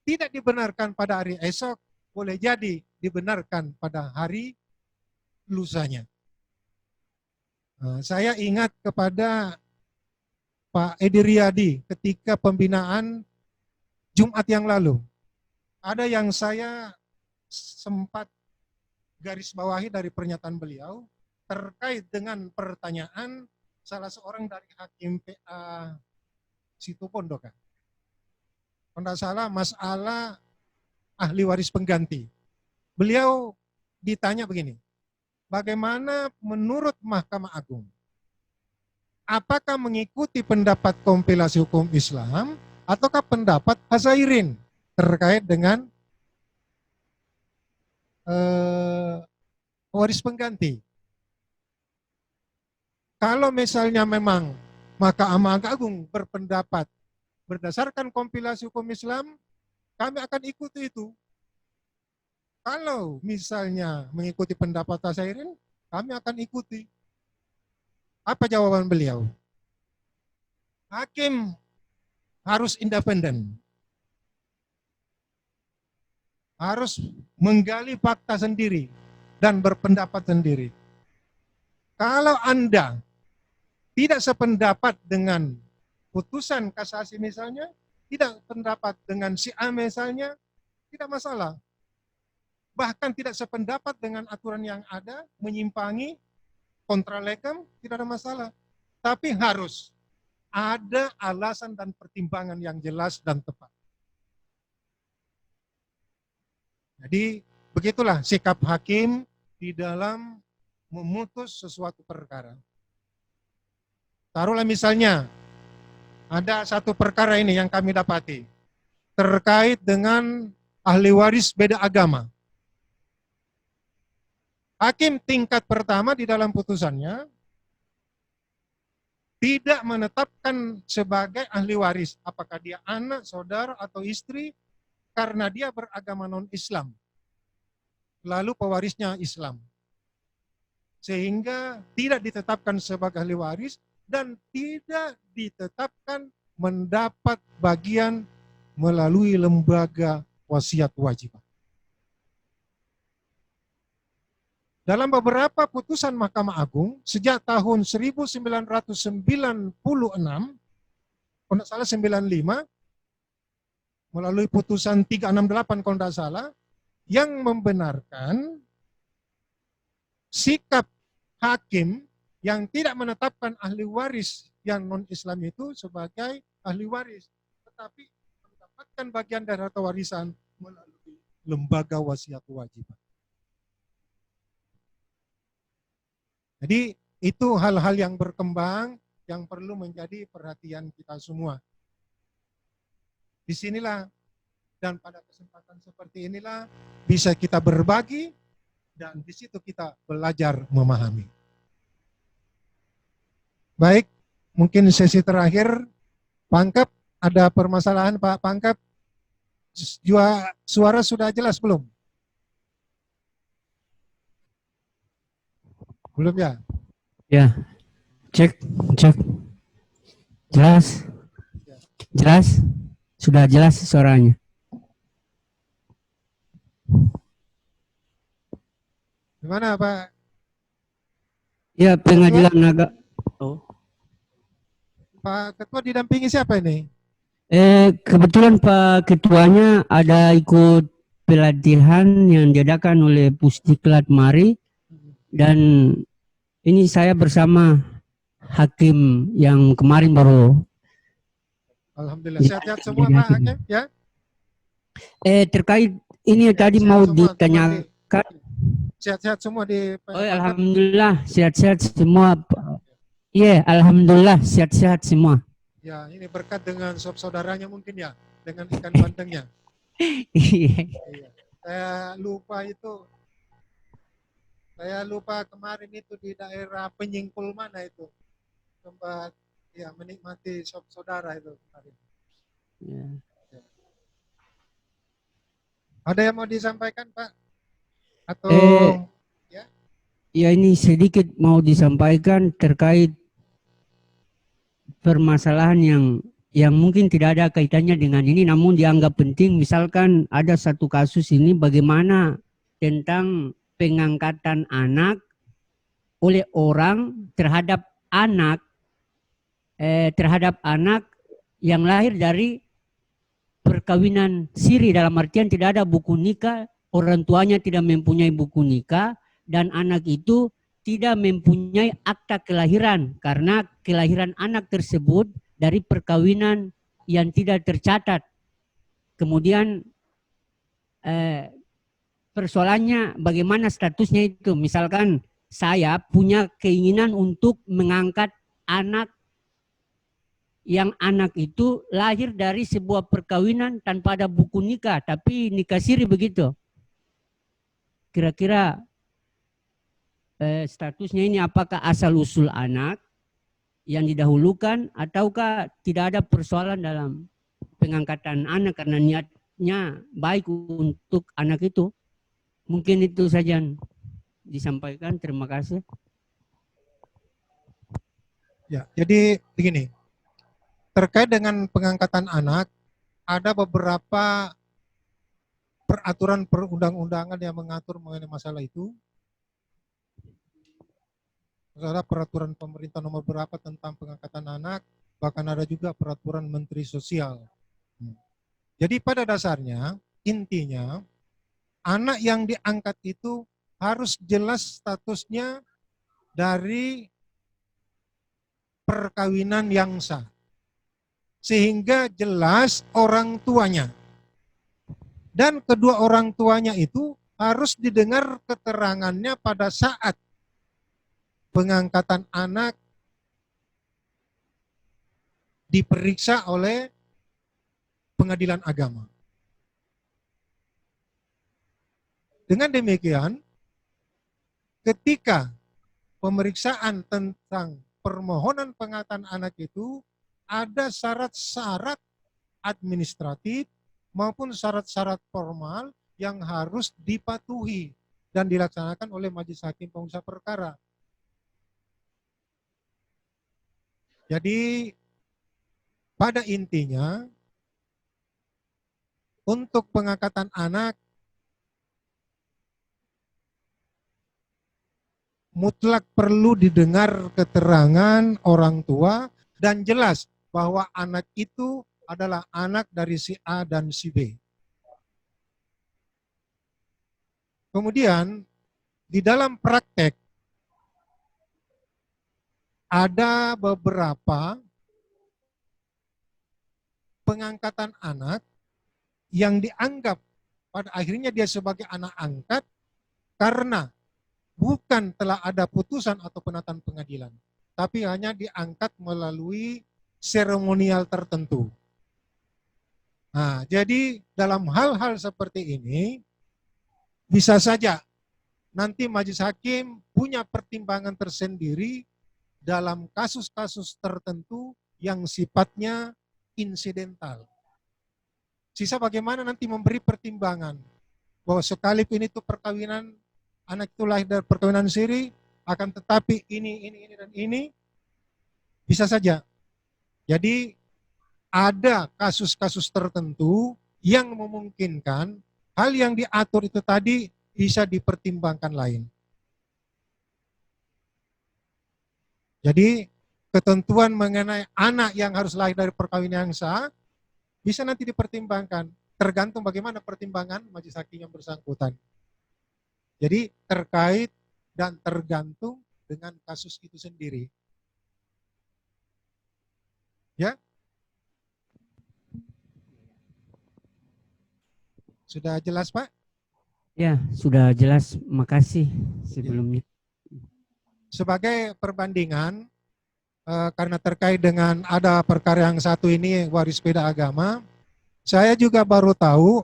tidak dibenarkan pada hari esok boleh jadi dibenarkan pada hari lusanya. Nah, saya ingat kepada Pak Edi Riyadi ketika pembinaan Jumat yang lalu. Ada yang saya sempat garis bawahi dari pernyataan beliau terkait dengan pertanyaan salah seorang dari hakim PA Situbondo kan. Kalau tidak salah masalah ahli waris pengganti. Beliau ditanya begini, bagaimana menurut Mahkamah Agung? Apakah mengikuti pendapat kompilasi hukum Islam ataukah pendapat Hazairin terkait dengan waris pengganti? Kalau misalnya memang Mahkamah Agung berpendapat berdasarkan kompilasi hukum Islam, kami akan ikuti itu. Kalau misalnya mengikuti pendapat Hazairin, kami akan ikuti. Apa jawaban beliau? Hakim harus independen. Harus menggali fakta sendiri dan berpendapat sendiri. Kalau Anda tidak sependapat dengan putusan kasasi misalnya, tidak pendapat dengan si A misalnya, tidak masalah. Bahkan tidak sependapat dengan aturan yang ada, menyimpangi, kontra legem, tidak ada masalah. Tapi harus ada alasan dan pertimbangan yang jelas dan tepat. Jadi begitulah sikap hakim di dalam memutus sesuatu perkara. Taruhlah misalnya ada satu perkara ini yang kami dapati terkait dengan ahli waris beda agama. Hakim tingkat pertama di dalam putusannya tidak menetapkan sebagai ahli waris apakah dia anak, saudara, atau istri karena dia beragama non-Islam. Lalu pewarisnya Islam. Sehingga tidak ditetapkan sebagai ahli waris dan tidak ditetapkan mendapat bagian melalui lembaga wasiat wajib. Dalam beberapa putusan Mahkamah Agung sejak tahun 1996, kalau tidak salah 95, melalui putusan 368 kalau tidak salah, yang membenarkan sikap hakim yang tidak menetapkan ahli waris yang non-Islam itu sebagai ahli waris, tetapi mendapatkan bagian dari harta warisan melalui lembaga wasiat wajib. Jadi itu hal-hal yang berkembang yang perlu menjadi perhatian kita semua. Disinilah dan pada kesempatan seperti inilah bisa kita berbagi dan di situ kita belajar memahami. Baik, mungkin sesi terakhir, Pangkep, ada permasalahan Pak Pangkep? Suara sudah jelas belum? Belum ya?
Ya, cek. Jelas. Jelas? Sudah jelas suaranya.
Gimana Pak?
Ya, pengadilan agama. Oh.
Pak Ketua didampingi siapa ini?
Kebetulan Pak Ketuanya ada ikut pelatihan yang diadakan oleh Pusdiklat Mari, dan ini saya bersama hakim yang kemarin baru.
Alhamdulillah.
Ya,
Sehat-sehat semua
jadi
Pak
hakim.
Hakim ya?
Terkait ini tadi
Sehat
mau
semua, teman
ditanyakan.
Sehat-sehat semua di
Oh,
Pak.
alhamdulillah sehat-sehat semua. Iya, alhamdulillah sehat-sehat semua.
Ya, ini berkat dengan saudaranya mungkin ya, dengan ikan bandengnya.
Iya.
Iya. Saya lupa kemarin itu di daerah Penyingkul mana itu tempat ya menikmati sop saudara itu kemarin.
Ya.
Ada yang mau disampaikan Pak? Atau
Ya, ini sedikit mau disampaikan terkait permasalahan yang mungkin tidak ada kaitannya dengan ini, namun dianggap penting. Misalkan ada satu kasus ini, bagaimana tentang pengangkatan anak oleh orang terhadap anak yang lahir dari perkawinan siri, dalam artian tidak ada buku nikah, orang tuanya tidak mempunyai buku nikah, dan anak itu tidak mempunyai akta kelahiran karena kelahiran anak tersebut dari perkawinan yang tidak tercatat. Kemudian persoalannya bagaimana statusnya itu. Misalkan saya punya keinginan untuk mengangkat anak yang anak itu lahir dari sebuah perkawinan tanpa ada buku nikah, tapi nikah siri begitu. Kira-kira statusnya ini apakah asal-usul anak yang didahulukan ataukah tidak ada persoalan dalam pengangkatan anak karena niatnya baik untuk anak itu. Mungkin itu saja yang disampaikan. Terima kasih.
ya, jadi begini. Terkait dengan pengangkatan anak, ada beberapa peraturan perundang-undangan yang mengatur mengenai masalah itu. Ada peraturan pemerintah nomor berapa tentang pengangkatan anak, bahkan ada juga peraturan Menteri Sosial. Jadi pada dasarnya, intinya, anak yang diangkat itu harus jelas statusnya dari perkawinan yang sah. Sehingga jelas orang tuanya. Dan kedua orang tuanya itu harus didengar keterangannya pada saat pengangkatan anak diperiksa oleh pengadilan agama. Dengan demikian, ketika pemeriksaan tentang permohonan pengangkatan anak itu ada syarat-syarat administratif maupun syarat-syarat formal yang harus dipatuhi dan dilaksanakan oleh majelis hakim pengurusan perkara. Jadi pada intinya untuk pengangkatan anak mutlak perlu didengar keterangan orang tua dan jelas bahwa anak itu adalah anak dari si A dan si B. Kemudian di dalam praktek ada beberapa pengangkatan anak yang dianggap pada akhirnya dia sebagai anak angkat karena bukan telah ada putusan atau penetapan pengadilan, tapi hanya diangkat melalui seremonial tertentu. Nah, jadi dalam hal-hal seperti ini bisa saja nanti majelis hakim punya pertimbangan tersendiri dalam kasus-kasus tertentu yang sifatnya insidental. Sisa bagaimana nanti memberi pertimbangan bahwa sekalipun itu perkawinan anak itu lahir dari perkawinan siri, akan tetapi ini dan ini bisa saja. Jadi ada kasus-kasus tertentu yang memungkinkan hal yang diatur itu tadi bisa dipertimbangkan lain. Jadi ketentuan mengenai anak yang harus lahir dari perkawinan yang sah bisa nanti dipertimbangkan, tergantung bagaimana pertimbangan majelis hakim yang bersangkutan. Jadi terkait dan tergantung dengan kasus itu sendiri. Ya? Sudah jelas, Pak?
Ya, sudah jelas. Makasih sebelumnya.
Sebagai perbandingan, karena terkait dengan ada perkara yang satu ini waris beda agama, saya juga baru tahu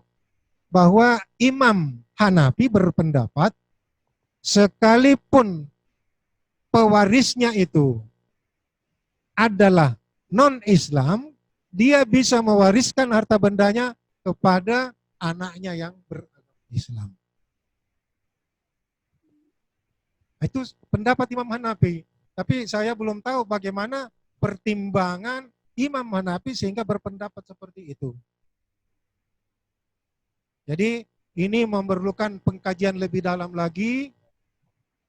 bahwa Imam Hanafi berpendapat sekalipun pewarisnya itu adalah non-Islam, dia bisa mewariskan harta bendanya kepada anaknya yang beragama Islam. Itu pendapat Imam Hanafi. Tapi saya belum tahu bagaimana pertimbangan Imam Hanafi sehingga berpendapat seperti itu. Jadi ini memerlukan pengkajian lebih dalam lagi,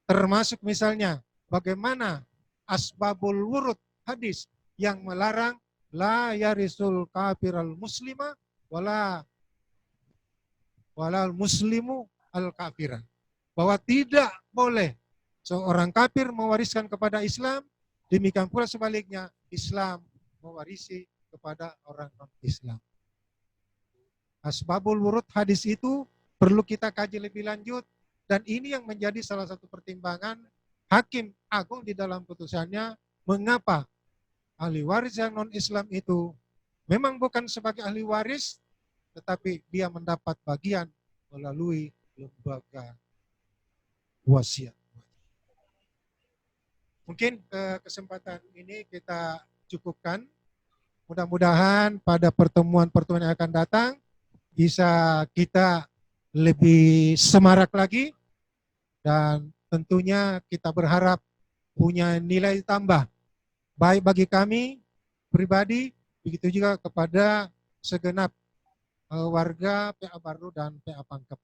termasuk misalnya bagaimana asbabul wurud hadis yang melarang la yarisul kafiral muslima walal muslimu al kafiran. Bahwa tidak boleh seorang kafir mewariskan kepada Islam, demikian pula sebaliknya Islam mewarisi kepada orang non-Islam. Asbabul wurud hadis itu perlu kita kaji lebih lanjut, dan ini yang menjadi salah satu pertimbangan Hakim Agung di dalam putusannya, mengapa ahli waris yang non-Islam itu memang bukan sebagai ahli waris, tetapi dia mendapat bagian melalui lembaga wasiat. Mungkin kesempatan ini kita cukupkan. Mudah-mudahan pada pertemuan-pertemuan yang akan datang bisa kita lebih semarak lagi, dan tentunya kita berharap punya nilai tambah baik bagi kami pribadi, begitu juga kepada segenap warga PA Baru dan PA Pangkep.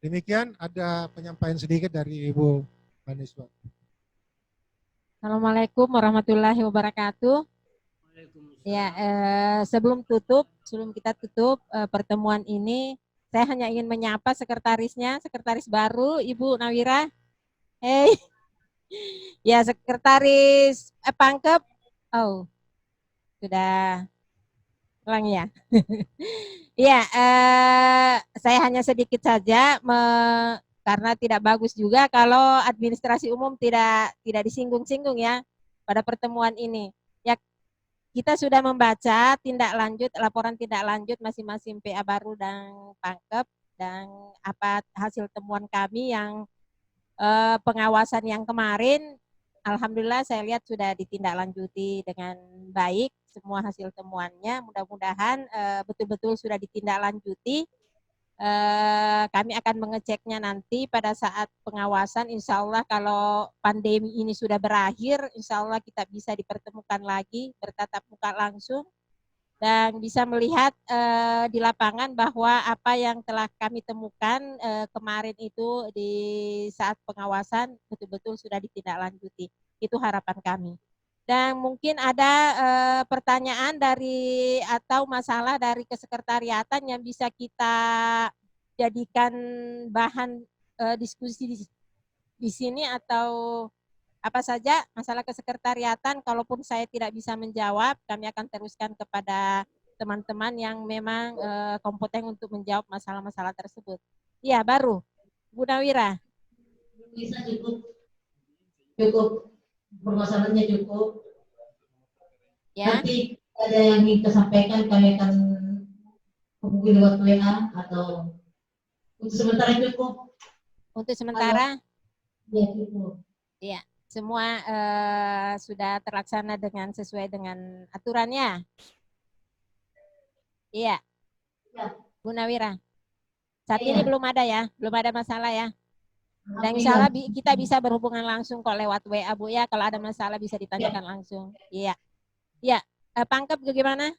Demikian, ada penyampaian sedikit dari Ibu Maniswa.
Assalamualaikum warahmatullahi wabarakatuh. Ya, sebelum kita tutup pertemuan ini, saya hanya ingin menyapa sekretarisnya, sekretaris baru Ibu Nawira. Hey, ya sekretaris Pangkep. Oh, sudah pulang ya. Iya, saya hanya sedikit saja karena tidak bagus juga kalau administrasi umum tidak disinggung-singgung ya pada pertemuan ini. Ya, kita sudah membaca laporan tindak lanjut masing-masing PA Baru dan Pangkep, dan apa hasil temuan kami yang pengawasan yang kemarin. Alhamdulillah saya lihat sudah ditindaklanjuti dengan baik semua hasil temuannya. Mudah-mudahan betul-betul sudah ditindaklanjuti. Kami akan mengeceknya nanti pada saat pengawasan. Insya Allah kalau pandemi ini sudah berakhir, insya Allah kita bisa dipertemukan lagi, bertatap muka langsung, dan bisa melihat di lapangan bahwa apa yang telah kami temukan kemarin itu di saat pengawasan betul-betul sudah ditindaklanjuti. Itu harapan kami. Dan mungkin ada pertanyaan atau masalah dari kesekretariatan yang bisa kita jadikan bahan diskusi di sini, atau apa saja masalah kesekretariatan. Kalaupun saya tidak bisa menjawab, kami akan teruskan kepada teman-teman yang memang kompeten untuk menjawab masalah-masalah tersebut. Iya, baru Bu Nawira.
Bisa cukup permasalahannya cukup.
Ya.
Nanti ada yang ingin disampaikan, kami akan hubungi lewat WA atau untuk sementara cukup.
Untuk sementara?
Ya, cukup.
Iya. Semua sudah terlaksana sesuai dengan aturannya. Iya.
Ya.
Bu Nawira. Saat ini
Iya.
belum ada ya, belum ada masalah ya. Dan insya Allah kita bisa berhubungan langsung kok lewat WA Bu ya. Kalau ada masalah bisa ditanyakan langsung. Iya. Ya, Pangkep bagaimana?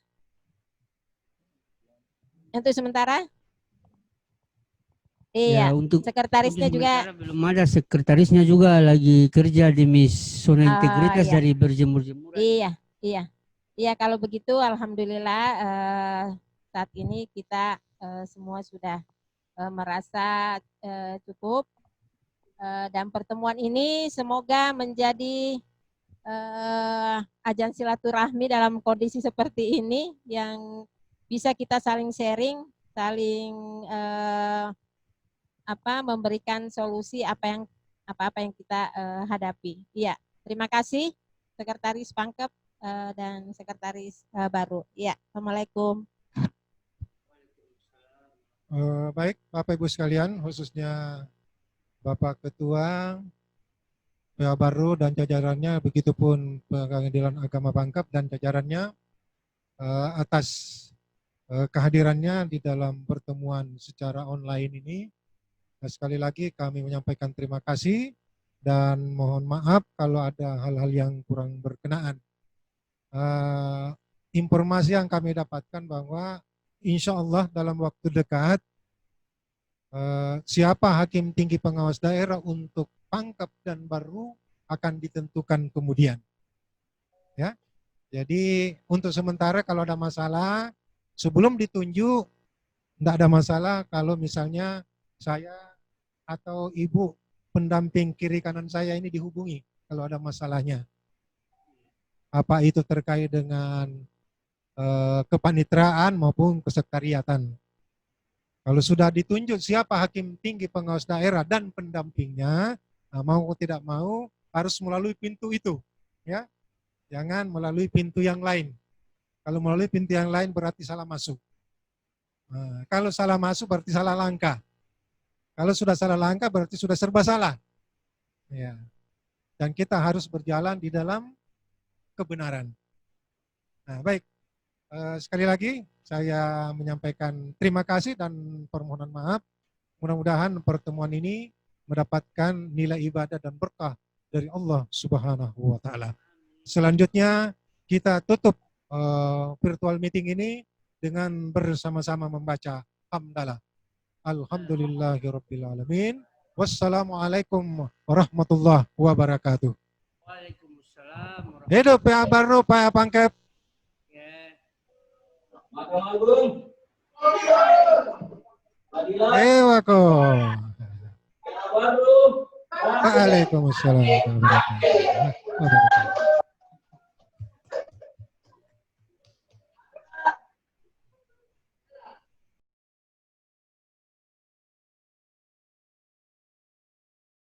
Untuk sementara?
Ya,
Iya, sekretarisnya
untuk
juga.
sementara belum ada, sekretarisnya juga lagi kerja di zona integritas
Iya.
dari berjemur-jemuran.
Iya, iya. Iya, kalau begitu alhamdulillah saat ini kita semua sudah merasa cukup dan pertemuan ini semoga menjadi ajang silaturahmi dalam kondisi seperti ini yang bisa kita saling sharing, saling memberikan solusi apa-apa yang kita hadapi. Iya, terima kasih Sekretaris Pangkep dan Sekretaris baru. Iya, Assalamualaikum.
Baik, Bapak Ibu sekalian, khususnya Bapak Ketua PA Baru dan jajarannya, begitupun Pengadilan Agama Pangkep dan jajarannya atas kehadirannya di dalam pertemuan secara online ini. Nah, sekali lagi kami menyampaikan terima kasih dan mohon maaf kalau ada hal-hal yang kurang berkenaan. Informasi yang kami dapatkan bahwa insya Allah dalam waktu dekat siapa hakim tinggi pengawas daerah untuk Pangkep dan Baru akan ditentukan kemudian. Ya, jadi untuk sementara kalau ada masalah sebelum ditunjuk tidak ada masalah kalau misalnya saya atau ibu pendamping kiri kanan saya ini dihubungi kalau ada masalahnya. Apa itu terkait dengan kepanitraan maupun kesekretariatan. Kalau sudah ditunjuk siapa hakim tinggi pengawas daerah dan pendampingnya, mau atau tidak mau harus melalui pintu itu, ya. Jangan melalui pintu yang lain. Kalau melalui pintu yang lain berarti salah masuk. Nah, kalau salah masuk berarti salah langkah. Kalau sudah salah langkah berarti sudah serba salah. Ya. Dan kita harus berjalan di dalam kebenaran. Nah, baik. Sekali lagi saya menyampaikan terima kasih dan permohonan maaf. Mudah-mudahan pertemuan ini mendapatkan nilai ibadah dan berkah dari Allah Subhanahu wa taala. Selanjutnya kita tutup virtual meeting ini dengan bersama-sama membaca hamdalah. Alhamdulillahirabbil alamin. Wassalamualaikum warahmatullahi wabarakatuh.
Waalaikumsalam.
Hidup PA Baru, PA Pangkep.
Mahkamah Agung. Adilah.
Ewako.
Baru.
Waalaikumsalam warahmatullahi wabarakatuh.